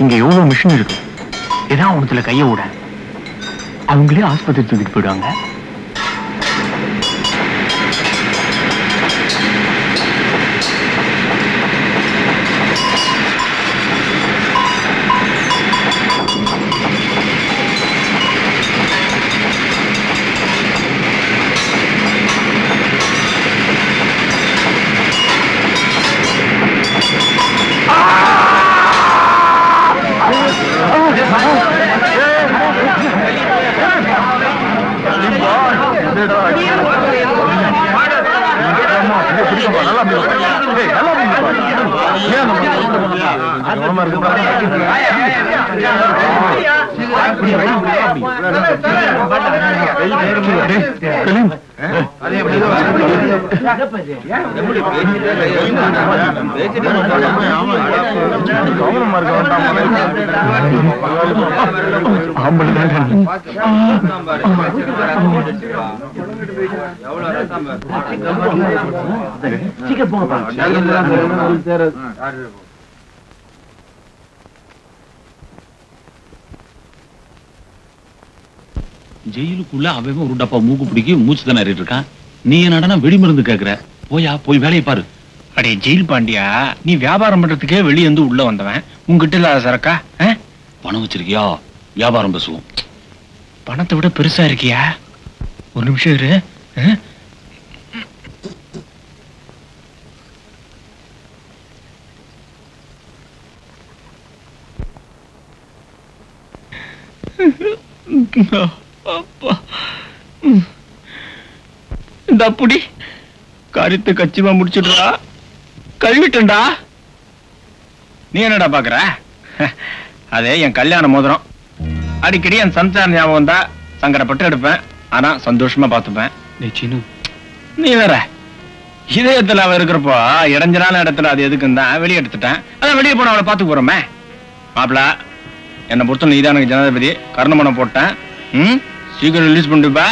இங்க எவ்வளவு மிஷின் இருக்கு, ஏதாவது ஒண்ணுல கைய விட அவங்களே ஆஸ்பத்திரி தூக்கிட்டு போயிடுவாங்க. ஜெயிலுக்குள்ள அவன் ஒரு டப்பா மூக்கு பிடிக்கி மூச்சு தானே இருக்கான். நீ என்னடா வெடி மருந்து கேக்குற? போயா போய் வேலையை பாரு. அடே ஜெயில் பாண்டியா, நீ வியாபாரம் பண்றதுக்கே வெளியே வந்து உள்ள வந்தவன், உங்ககிட்ட இல்லாத சரக்கா? பணம் வச்சிருக்கியா? வியாபாரம் பேசுவோம். பணத்தை விட பெருசா இருக்கியா? ஒரு நிமிஷம் இரு. இந்த புடி கருத்து கச்சிமா முடிச்சுடுறா, கழுவிட்டா. நீ என்னடா பாக்குற? அதே என் கல்யாண மோதிரம். அடிக்கடி என் சம்சார ஞாபகம் வந்தா சங்கடப்பட்டு எடுப்பேன், ஆனா சந்தோஷமா பாத்துப்பேன். நீ வேற இதயத்துல அவ இருக்கிறப்போ இடைஞ்சலான இடத்துல அது எதுக்குன்னு தான் வெளியே எடுத்துட்டேன். அதான் வெளியே போன அவளை பாத்துக்கு போறோமே. மாப்பிள, என்னை பொறுத்த நீதான் எனக்கு ஜனாதிபதி. கர்ணமனம் போட்டேன். சீக்கிரம் ரிலீஸ் பண்ணிட்டுப்பா.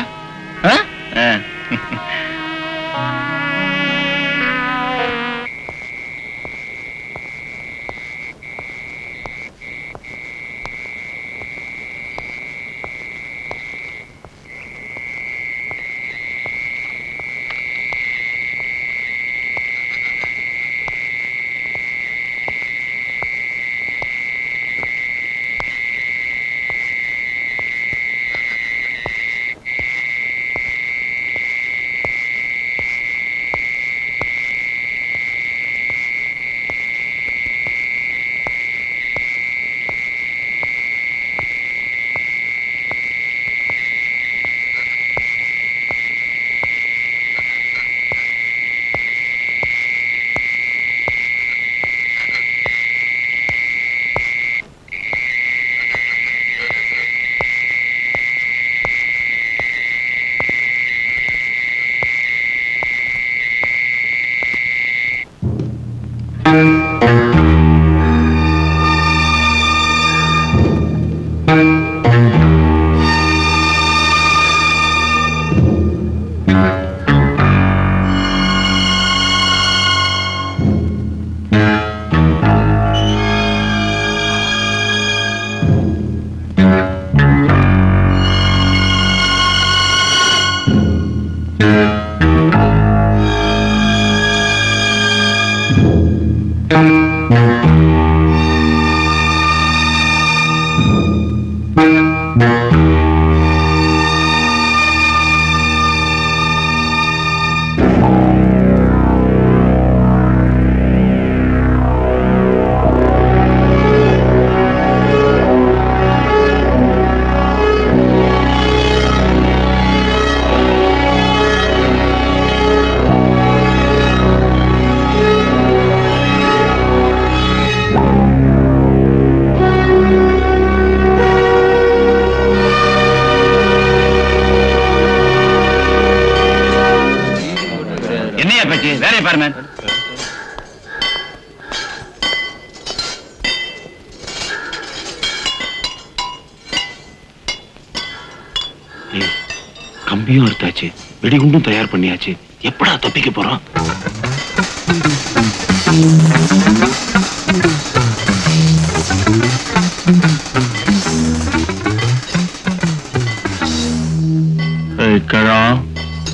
கம்பியும் எடுத்தாச்சு, வெடிகுண்டும் தயார் பண்ணியாச்சு. எப்படா தப்பிக்க போறோம்?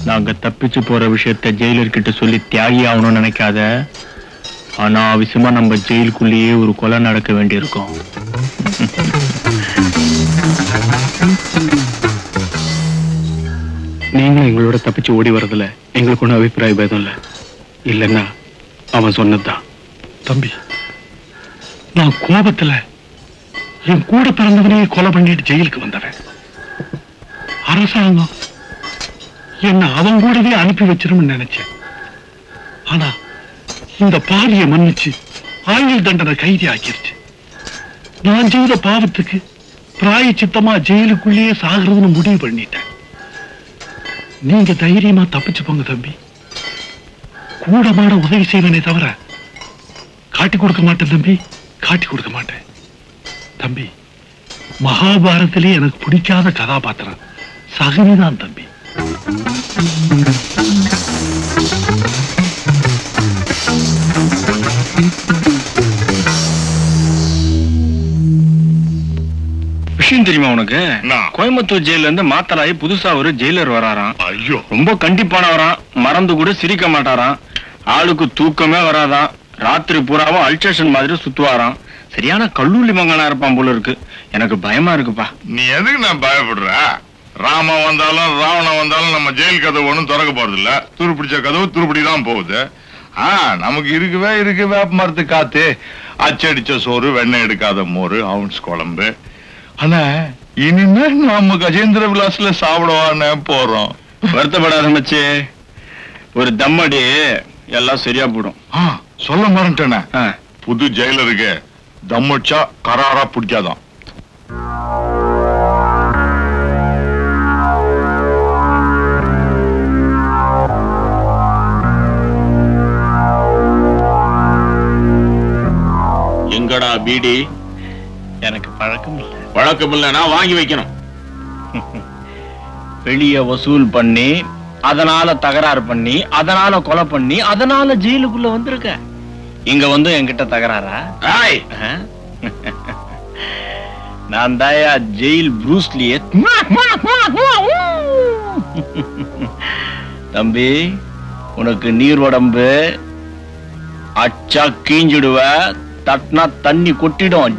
நாங்க தப்பிச்சு போற விஷயத்த ஜெயிலர்கிட்ட சொல்லி தியாகி ஆகணும்னு நினைக்காத. அனாவசியமா நம்ம ஜெயிலுக்குள்ளேயே ஒரு கொலை நடக்க வேண்டியிருக்கும். நீங்களும் எங்களோட தப்பிச்சு ஓடி வர்றதுல எங்களுக்கு ஒன்றும் அபிப்பிராய பேதம் இல்லை. இல்லைன்னா அவன் சொன்னதுதான். தம்பி, நான் கோபத்துல என் கூட பிறந்தவனையே கொலை பண்ணிட்டு ஜெயிலுக்கு வந்தவன். அரசாங்கம் என்ன அவன் கூடவே அனுப்பி வச்சிரும்னு நினைச்சேன். ஆனா இந்த பாவிய மன்னிச்சு ஆயுள் தண்டனை கைதி ஆக்கிருச்சு. நான் செய்த பாவத்துக்கு பிராயச்சித்தமா ஜெயிலுக்குள்ளேயே சாகிறதுன்னு முடிவு பண்ணிட்டேன். நீங்க தைரியமா தப்பிச்சு போங்க தம்பி. கூட மாட உதவி செய்வனே தவிர காட்டி கொடுக்க மாட்டேன் தம்பி, காட்டி கொடுக்க மாட்டேன் தம்பி. மகாபாரத்திலே எனக்கு பிடிக்காத கதாபாத்திரம் சகுனிதான் தம்பி. விஷயம் தெரியுமா உனக்கு? கோயம்புத்தூர் ஜெயில இருந்து மாத்தலாயி புதுசா ஒரு ஜெயிலர் வராராம். ஐயோ, ரொம்ப கண்டிப்பானவராம். மறந்து கூட சிரிக்க மாட்டாராம். ஆளுக்கு தூக்கமே வராதான். ராத்திரி பூராவும் அல்ட்ரேஷன் மாதிரி சுத்துவாராம். சரியான கல்லூரி மங்கனா இருப்பான் போல இருக்கு. எனக்கு பயமா இருக்குப்பா. நீ எதுக்கு நான் பயப்படுற? ராமா வந்தாலும் ராவணன் வந்தாலும் நம்ம ஜெயில் கதவு ஒண்ணும் திறக்க போறது இல்ல. துருப்பிடிச்ச கதவு துருப்பிடிதான் போகுது. நமக்கு இருக்கவே வேப்ப மரத்து காத்து, அச்சடிச்ச சோறு, வெண்ணெய் எடுக்காத மோரு, அவுன்ஸ் குழம்பு. ஆனா இனிமே நம்ம கஜேந்திர விலாஸ்ல சாப்பிடுவான்னு போறோம். வருத்தப்படாத மச்சி, ஒரு தம்மடி எல்லாம் சரியா போடும். சொல்ல மறந்துட்டேனே, புது ஜெயிலருக்கு தம்மடிச்சா கராரா பிடிக்காதான். எங்கடா பீடி? எனக்கு பழக்கம் இல்லை. பழக்கம் இல்லைன்னா வாங்கி வைக்கணும். வெளிய வசூல் பண்ணி, அதனால தகராறு பண்ணி, அதனால கொலை பண்ணி, அதனால ஜெயிலுக்குள்ள வந்திருக்க. இங்க வந்து என்கிட்ட தகராறா? நான் தாயா ஜெயில் ப்ரூஸ்லியே. தம்பி, உனக்கு நீர் உடம்பு, அச்சா கீஞ்சிடுவ, தட்டினா தண்ணி கொட்டிடும்.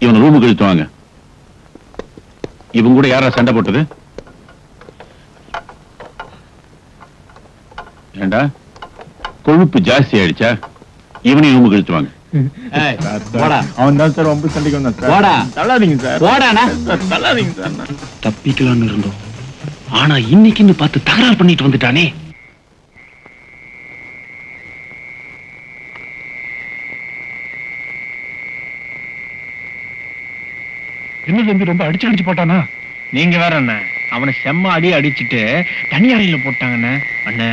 இவன் ரூமுக்கு இழுத்து வாங்க. இவங்க கூட யாரா சண்டை போட்டது? ஏண்டா கொழுப்பு ஜாஸ்தி ஆயிடுச்சா? இவனையும் ரூமுக்கு இழுத்துவாங்க. அவன் தான் சார் ரொம்ப சண்டைக்கு வந்தான் சார். போடா தள்ளாதீங்க சார். போடாண்ணா. தள்ளாதீங்க சார். தப்பிக்கலாம்னு இருந்தோம். ஆனா இன்னைக்குன்னு பார்த்து தகராறு பண்ணிட்டு வந்துட்டானே. என்ன தம்பி ரொம்ப அடிச்சு போட்டானா? நீங்க வேற அண்ணா, அவனை செம்ம அடி அடிச்சுட்டு தனி அறையில போட்டாங்கண்ணே. அண்ணே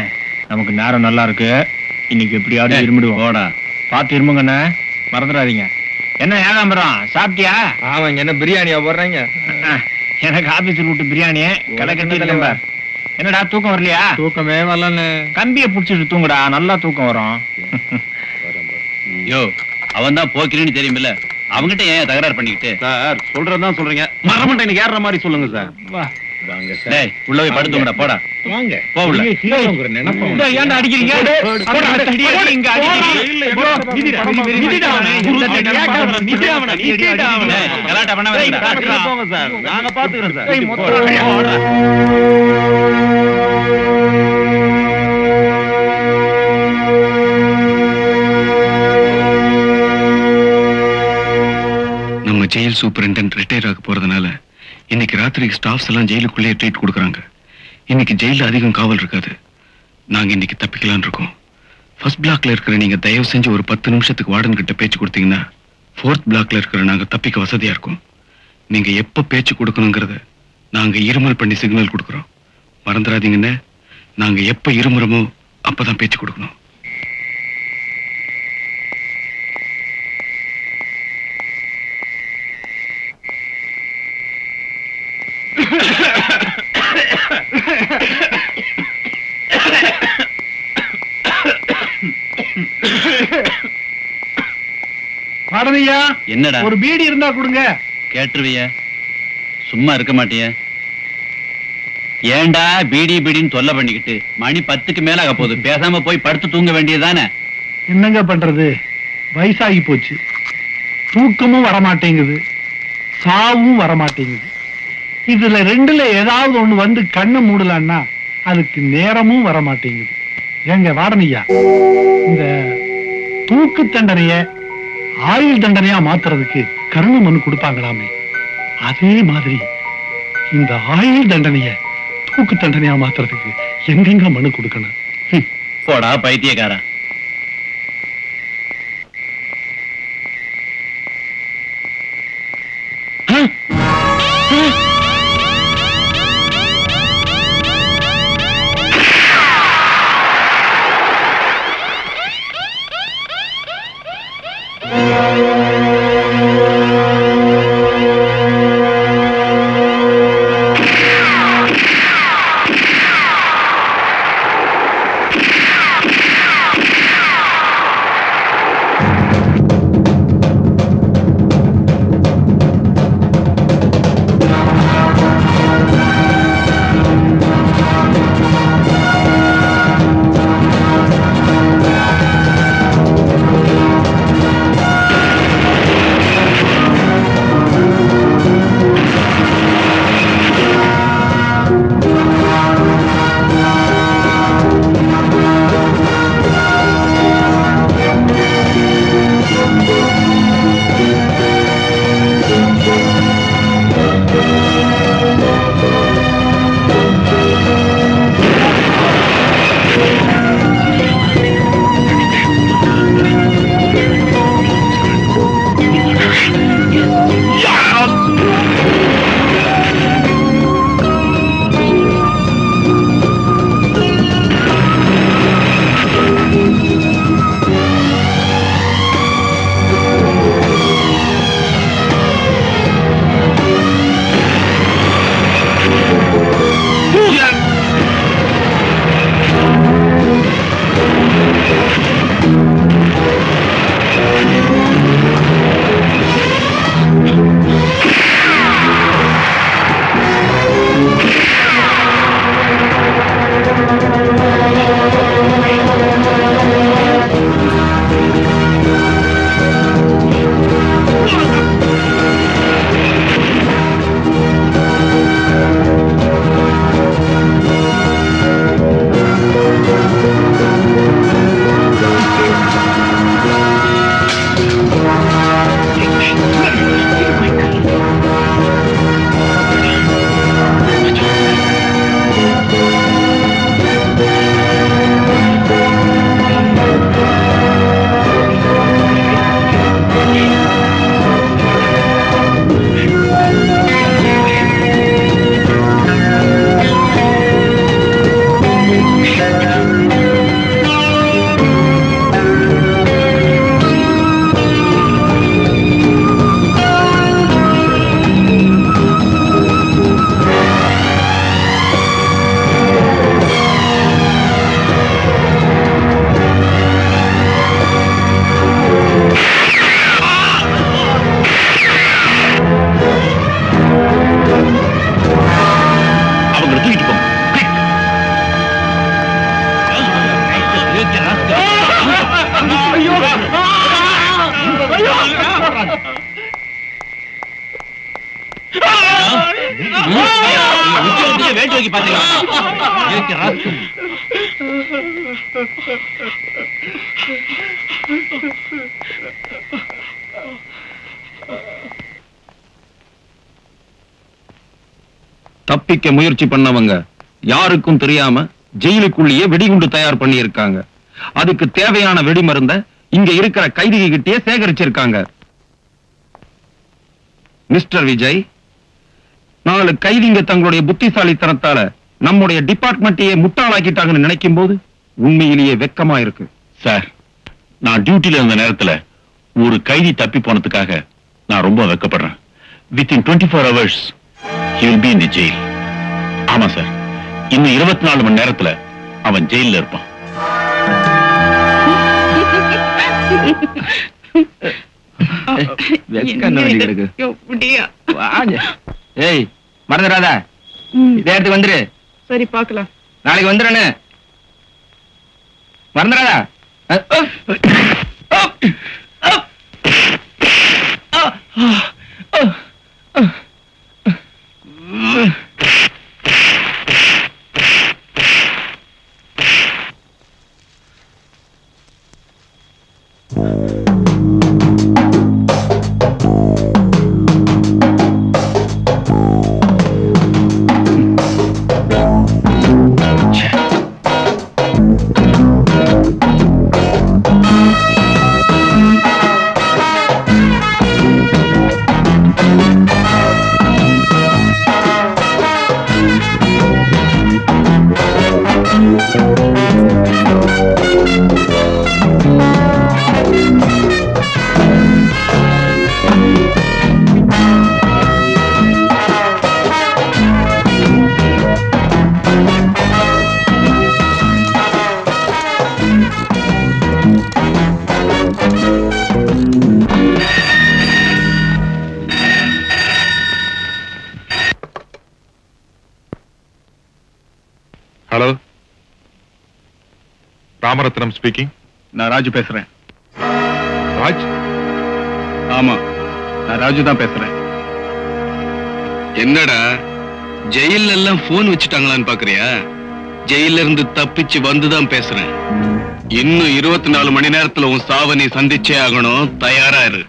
நமக்கு நேரம் நல்லா இருக்கு, இன்னைக்கு எப்படியாவது இருமிடுவோம். போடா பார்த்து இருமுங்கண்ணே, மறந்துடாதீங்க. என்ன ஏகாம்பரம் சாப்பிட்டியா? அவங்க என்ன பிரியாணியா போடுறாங்க? எனக்கு ஆபீஸ்ல விட்டு பிரியாணியே கடை கட்டிருக்கேன். என்னடா தூக்கம் வரலையா? தூக்கமே வரலன்னு. கம்பியை புடிச்சிட்டு தூங்குடா, நல்லா தூக்கம் வரும். யோ அவன் தான் போக்கிறேன்னு தெரியுமில்ல, அவங்கிட்ட ஏன் தகராறு பண்ணிக்கிட்டு? சார் சொல்றதுதான் சொல்றீங்க, மரமண்டை எனக்கு ஏற மாதிரி சொல்லுங்க சார். வா வாங்க சார். டேய் உள்ள போய் படுத்துங்கடா. போடா வாங்க. போ உள்ள. ஏன்டா அடிக்கிறீங்க? போடா அடி இங்க அடிக்கிறீங்க. மிதிடா மிதிடா அவனை. மிதிடா அவனை. மிதிடா அவனை. கலாட்டா பண்ண வேண்டாம். போங்க சார், நாங்க பாத்துக்கிறோம் சார். நம்ம ஜெயில் சூப்பரிண்டென்ட் ரிட்டையர் ஆக போறதுனால இன்னைக்கு ராத்திரிக்கு ஸ்டாஃப்ஸ் எல்லாம் ஜெயிலுக்குள்ளே ட்ரீட் கொடுக்குறாங்க. இன்னைக்கு ஜெயில அதிகம் காவல் இருக்காது. நாங்க இன்னைக்கு தப்பிக்கலான் இருக்கோம். ஃபர்ஸ்ட் பிளாக்ல இருக்கிற நீங்க தயவு செஞ்சு ஒரு 10 நிமிஷத்துக்கு வார்டன் கிட்ட பேச்சு கொடுத்தீங்கன்னா 4th பிளாக்ல இருக்கிற நாங்க தப்பிக்க வசதியா இருக்கும். நீங்க எப்ப பேச்சு கொடுக்கணுங்கிறத நாங்க இருமல் பண்ணி சிக்னல் கொடுக்குறோம். மறந்துடாதீங்கன்னு, நாங்க எப்ப இருமுறமோ அப்பதான் பேச்சு கொடுக்கணும். வாடனையா, என்னடா ஒரு பீடி இருந்தா கொடுங்க. கேட்டுருவிய, சும்மா இருக்க மாட்டிய. ஏண்டா பீடி பீடின்னு தொல்லை பண்ணிக்கிட்டு? மணி 10க்கு மேல ஆக போகுது. பேசாம போய் படுத்து தூங்க வேண்டியதுதானே? என்னங்க பண்றது, வயசாகி போச்சு. தூக்கமும் வரமாட்டேங்குது, சாவும் வரமாட்டேங்குது. இதுல ரெண்டுல ஏதாவது ஒண்ணு வந்து கண்ணை மூடலான்னா அதுக்கு நேரமும் வரமாட்டேங்குது. ஏங்க வாடனையா, இந்த தூக்கு தண்டனைய ஆயுள் தண்டனையா மாத்துறதுக்கு கருணை மனு கொடுப்பாங்களாமே, அதே மாதிரி இந்த ஆயுள் தண்டனைய தூக்கு தண்டனையா மாத்துறதுக்கு எங்கெங்க மனு கொடுக்கணும்? போடா பைத்தியக்காரா. யோகி பாத்தீங்களா? தப்பிக்க முயற்சி பண்ணவங்க யாருக்கும் தெரியாம ஜெயிலுக்குள்ளேயே வெடிகுண்டு தயார் பண்ணி இருக்காங்க. அதுக்கு தேவையான வெடிமருந்த இங்க இருக்கிற கைதிகிட்டே சேகரிச்சிருக்காங்க. மிஸ்டர் விஜய், 4 கைதிங்க தங்களுடைய புத்திசாலித்தனத்தால நம்முடைய டிபார்ட்மெண்ட்டையே முட்டாளாக்கிட்டாங்கன்னு நினைக்கும் போது உண்மையிலேயே வெக்கமா இருக்கு. சார், நான் டியூட்டில இருந்த நேரத்துல ஒரு கைதி தப்பி போனதுக்காக நான் ரொம்ப வெக்கப்படுறேன். Within 24 hours he will be in the jail. ஆமா சார், இன்னும் 24 மணி நேரத்துல அவன் ஜெயில்ல இருப்பான். ஏய், மறந்துடாத. இதே இடத்துக்கு வந்துரு. சரி, பாக்கலாம். நாளைக்கு வந்துடுறேன்னு மறந்துடாதா? Hello, Ramaratnam speaking. நான் ராஜு பேசுறேன். ராஜ்? ஆமா, நான் ராஜு தான் பேசுறேன். என்னடா ஜெயில எல்லாம் போன் வச்சுட்டாங்களான்னு பாக்குறியா? ஜெயில இருந்து தப்பிச்சு வந்துதான் பேசுறேன். இன்னும் 24 மணி நேரத்துல உன் சாவை நீ சந்திச்சே ஆகணும். தயாரா இரு.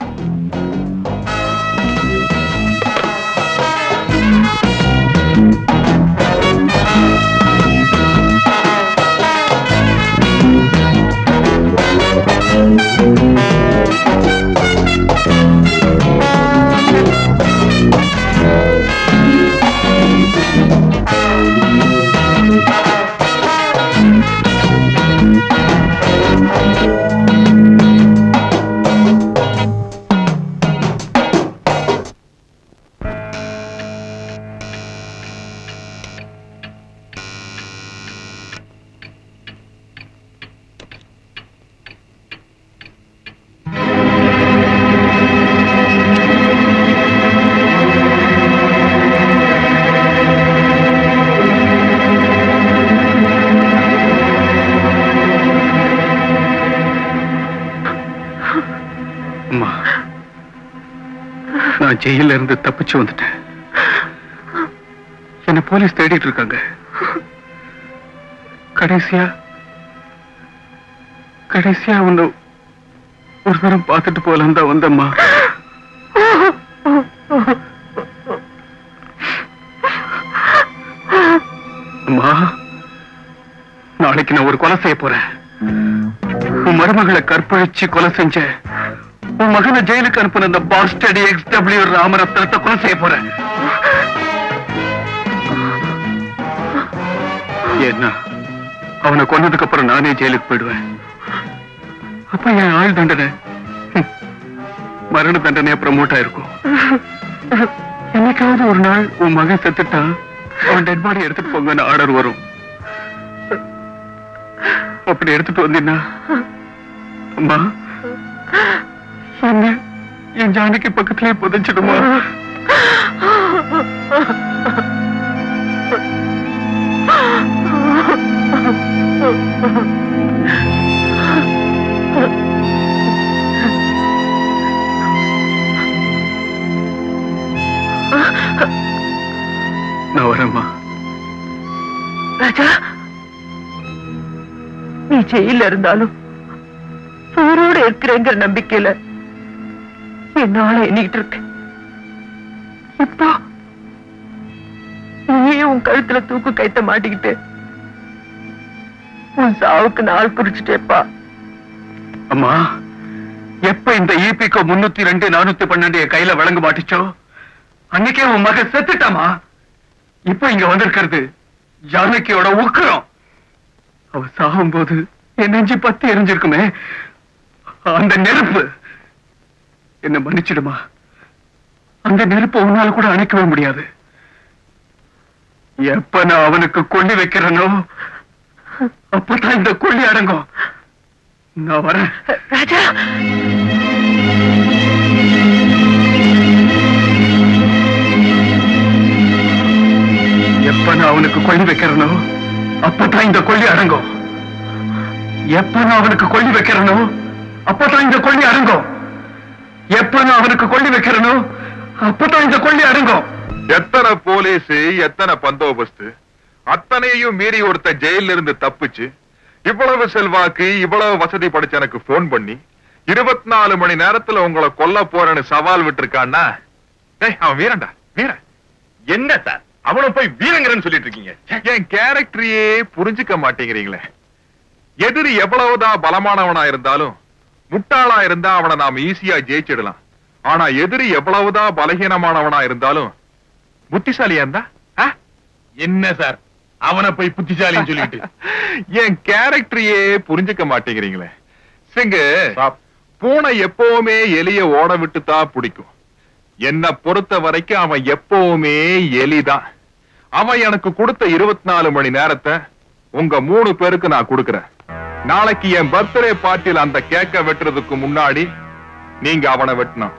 நான் ஜெயில இருந்து தப்பிச்சு வந்துட்டேன். என்ன போலீஸ் தேடிட்டு இருக்காங்க. கடைசியா உன்னை ஒரு தரம் பார்த்துட்டு போலாம் தான் வந்தம்மா. அம்மா, நாளைக்கு நான் ஒரு கொலை செய்ய போறேன். உன் மருமகளை கற்பழிச்சு கொலை செஞ்ச உன் மகனை ஜெயிலுக்கு அனுப்பின அந்த பாஸ்டடி XW ராமரத்னத்தை கொலை செய்ய போறேன். ஏன்னா அவனை கொன்னதுக்கு அப்புறம் நானே ஜெயிலுக்கு போயிடுவேன். அப்ப என் ஆயுள் தண்டனை மரண தண்டனையா ப்ரமோட் ஆயிருக்கும். என்னைக்காவது ஒரு நாள் உன் மகன் செத்துட்டா அவன் டெட் பாடி எடுத்துட்டு போங்கன்னு ஆர்டர் வரும். அப்படி எடுத்துட்டு வந்தீங்கன்னா அம்மா என்ன என் ஜானகி பக்கத்திலே புதைச்சிடுமா? நான் வரேம்மா. ராஜா, நீ ஜெயில இருந்தாலும் உயிரோட இருக்கிறேங்கிற நம்பிக்கையில என்னால எண்ணிட்டு இருக்கு. இப்போ நீ உன் கழுத்துல தூக்கு கைத்த மாட்டிக்கிட்டு உன் சாவுக்கு நாள் குறிச்சிட்டேப்பா. அம்மா, எப்ப இந்த ஈபிக்கோ 302 412 என் கையில வழங்க மாட்டிச்சோ அன்னைக்கே உன் மகன் செத்துட்டாமா. இப்ப இங்க வந்திருக்கிறது ஜானகியோட உக்கிரம். அவ சாகும் போது என் நெஞ்சு பத்தி எரிஞ்சிருக்குமே அந்த நெருப்பு. என்ன மன்னிச்சிடுமா, அந்த நெருப்பை உன்னால கூட அணைக்கவே முடியாது. எப்ப நான் அவனுக்கு கொள்ளி வைக்கிறனோ அப்பதான் இந்த கொள்ளி அடங்கும். நான் வரேன். ராஜா, எப்ப நான் அவனுக்கு கொள்ளி வைக்கிறனோ அப்பதான் இந்த கொள்ளி அடங்கும். எப்ப நான் அவனுக்கு கொள்ளி வைக்கிறனோ அப்பதான் இந்த கொள்ளி அடங்கும். எப்ப நான் அவனுக்கு கொள்ளி வைக்கிறனோ அப்பதான் இந்த கொள்ளி அடங்கும். எத்தனை போலீஸ், எத்தனை பந்தோபஸ்து, அத்தனையும் மீறி ஒருத்த ஜெயில இருந்து தப்பிச்சு இவ்வளவு செல்வாக்கு, இவ்வளவு வசதி படைச்ச எனக்கு போன் பண்ணி 24 மணி நேரத்துல உங்களை கொல்ல போறேன்னு சவால் விட்டுருக்கான்னா, அவன் வீரன்டா, வீரன். என்ன சார் அவனை போய் வீரங்கிறன்னு சொல்லிட்டு இருக்கீங்க? என் கேரக்டரையே புரிஞ்சுக்க மாட்டேங்கிறீங்களே. எதிரி எவ்வளவுதான் பலமானவனா இருந்தாலும் முட்டாளா இருந்தா அவனை நாம ஈஸியா ஜெயிச்சிடலாம். ஆனா எதிரி எவ்வளவுதான் பலகீனமானவனா இருந்தாலும் புத்திசாலியா இருந்தா என்ன சார் அவனை போய் புத்திசாலின்னு சொல்லிட்டு என் கேரக்டரையே புரிஞ்சுக்க மாட்டேங்கிறீங்களே. சிங்கு, பூனை எப்பவுமே எலிய ஓட விட்டு தான் பிடிக்கும். என்ன பொறுத்த வரைக்கும் அவன் எப்பவுமே எலிதான். அவன் எனக்கு கொடுத்த 24 மணி நேரத்தை உங்க 3 பேருக்கு நான் கொடுக்கிறேன். நாளைக்கு என் பர்த்டே பார்ட்டியில் அந்த கேக்க வெட்டுறதுக்கு முன்னாடி நீங்க அவனை வெட்டணும்.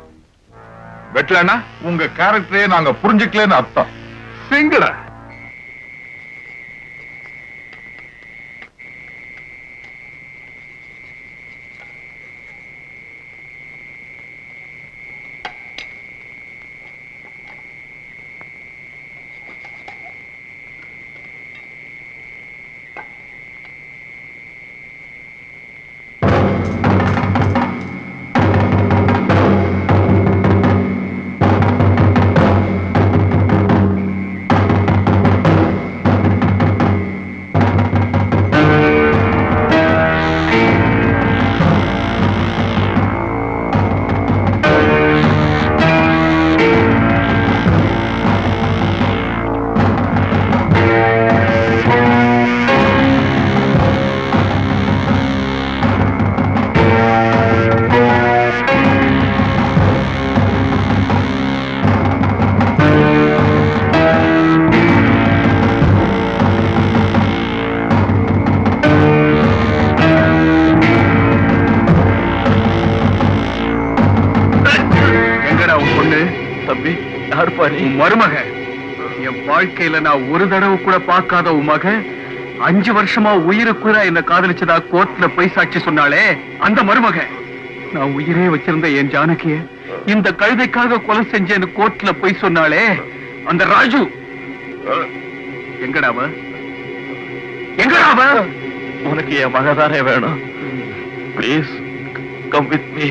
வெட்டலன்னா உங்க கேரக்டரே நாங்க புரிஞ்சுக்கலன்னு அர்த்தம். சிங்கட மருமக, என் வாழ்க்கையில நான் ஒரு தடவை கூட பார்க்காத உன் மக 5 வருஷமா உயிருக்குற என்ன காதலிச்சதா கோர்ட்ல போய் சாட்சி சொன்னாலே அந்த மருமக. நான் உயிரே வச்சிருந்த என் ஜானகிய இந்த கழுதைக்காக கொலை செஞ்சேன்னு கோர்ட்ல போய் சொன்னாலே அந்த ராஜு. எங்கடாவ? எங்கடாவ? உனக்கு என் மகதானே வேணும். Please come with me.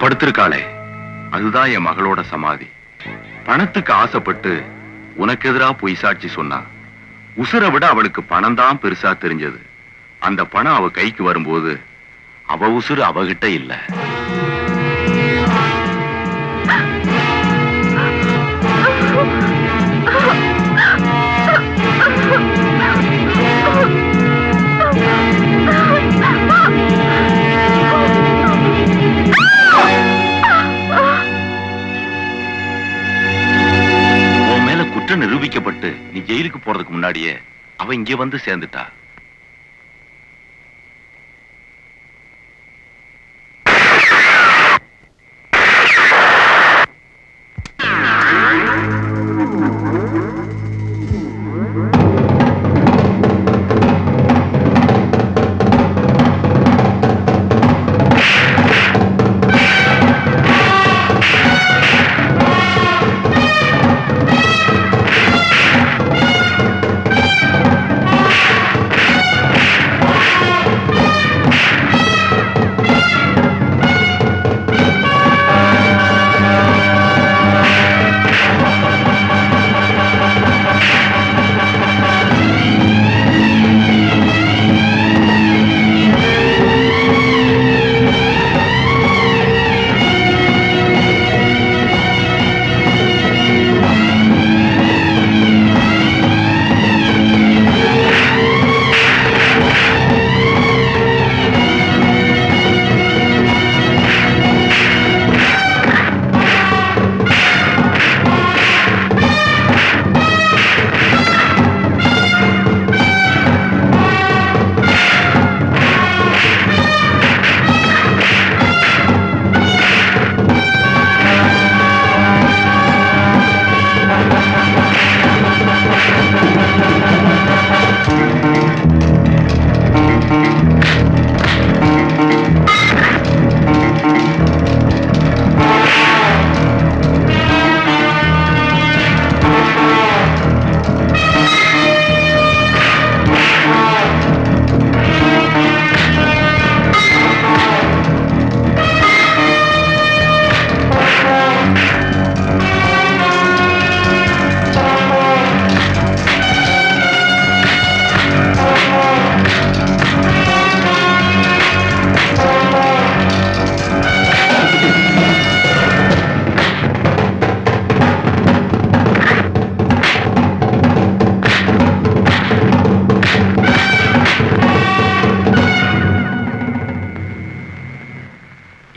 படுத்திருக்காளே, அதுதான் என் மகளோட சமாதி. பணத்துக்கு ஆசைப்பட்டு உனக்கு எதிரா பொய் சாட்சி சொன்னா. உசுரை விட அவளுக்கு பணம் தான் பெருசா தெரிஞ்சது. அந்த பணம் அவ கைக்கு வரும்போது அவ உசுறு அவகிட்ட இல்ல. நிரூபிக்கப்பட்டு நீ ஜெயிலுக்கு போறதுக்கு முன்னாடியே அவ இங்க வந்து சேர்ந்துட்டா.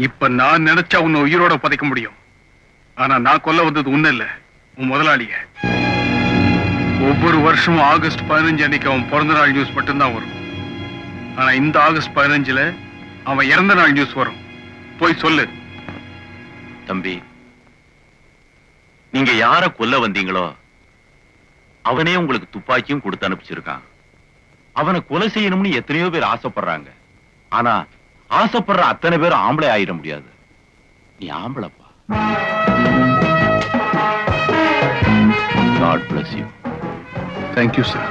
இப்ப நான் நினைச்சா உன்னை உயிரோட புதைக்க முடியும். ஆனா நான் கொல்ல வந்தது உன்ன இல்ல, உன் முதலாளிய. ஒவ்வொரு வருஷமும் ஆகஸ்ட் 15 அன்னைக்கு அவன் பிறந்த நாள் நியூஸ் மட்டும்தான் வரும். ஆனா இந்த ஆகஸ்ட் 15ல அவன் இறந்த நாள் நியூஸ் வரும். போய் சொல்லு. தம்பி, நீங்க யார கொல்ல வந்தீங்களோ அவனே உங்களுக்கு துப்பாக்கியும் கொடுத்து அனுப்பிச்சிருக்கான். அவனை கொலை செய்யணும்னு எத்தனையோ பேர் ஆசைப்படுறாங்க. ஆனா ஆசைப்படுற அத்தனை பேரும் ஆம்பளை ஆயிட முடியாது. நீ ஆம்பளப்பா. God bless you. Thank you, sir.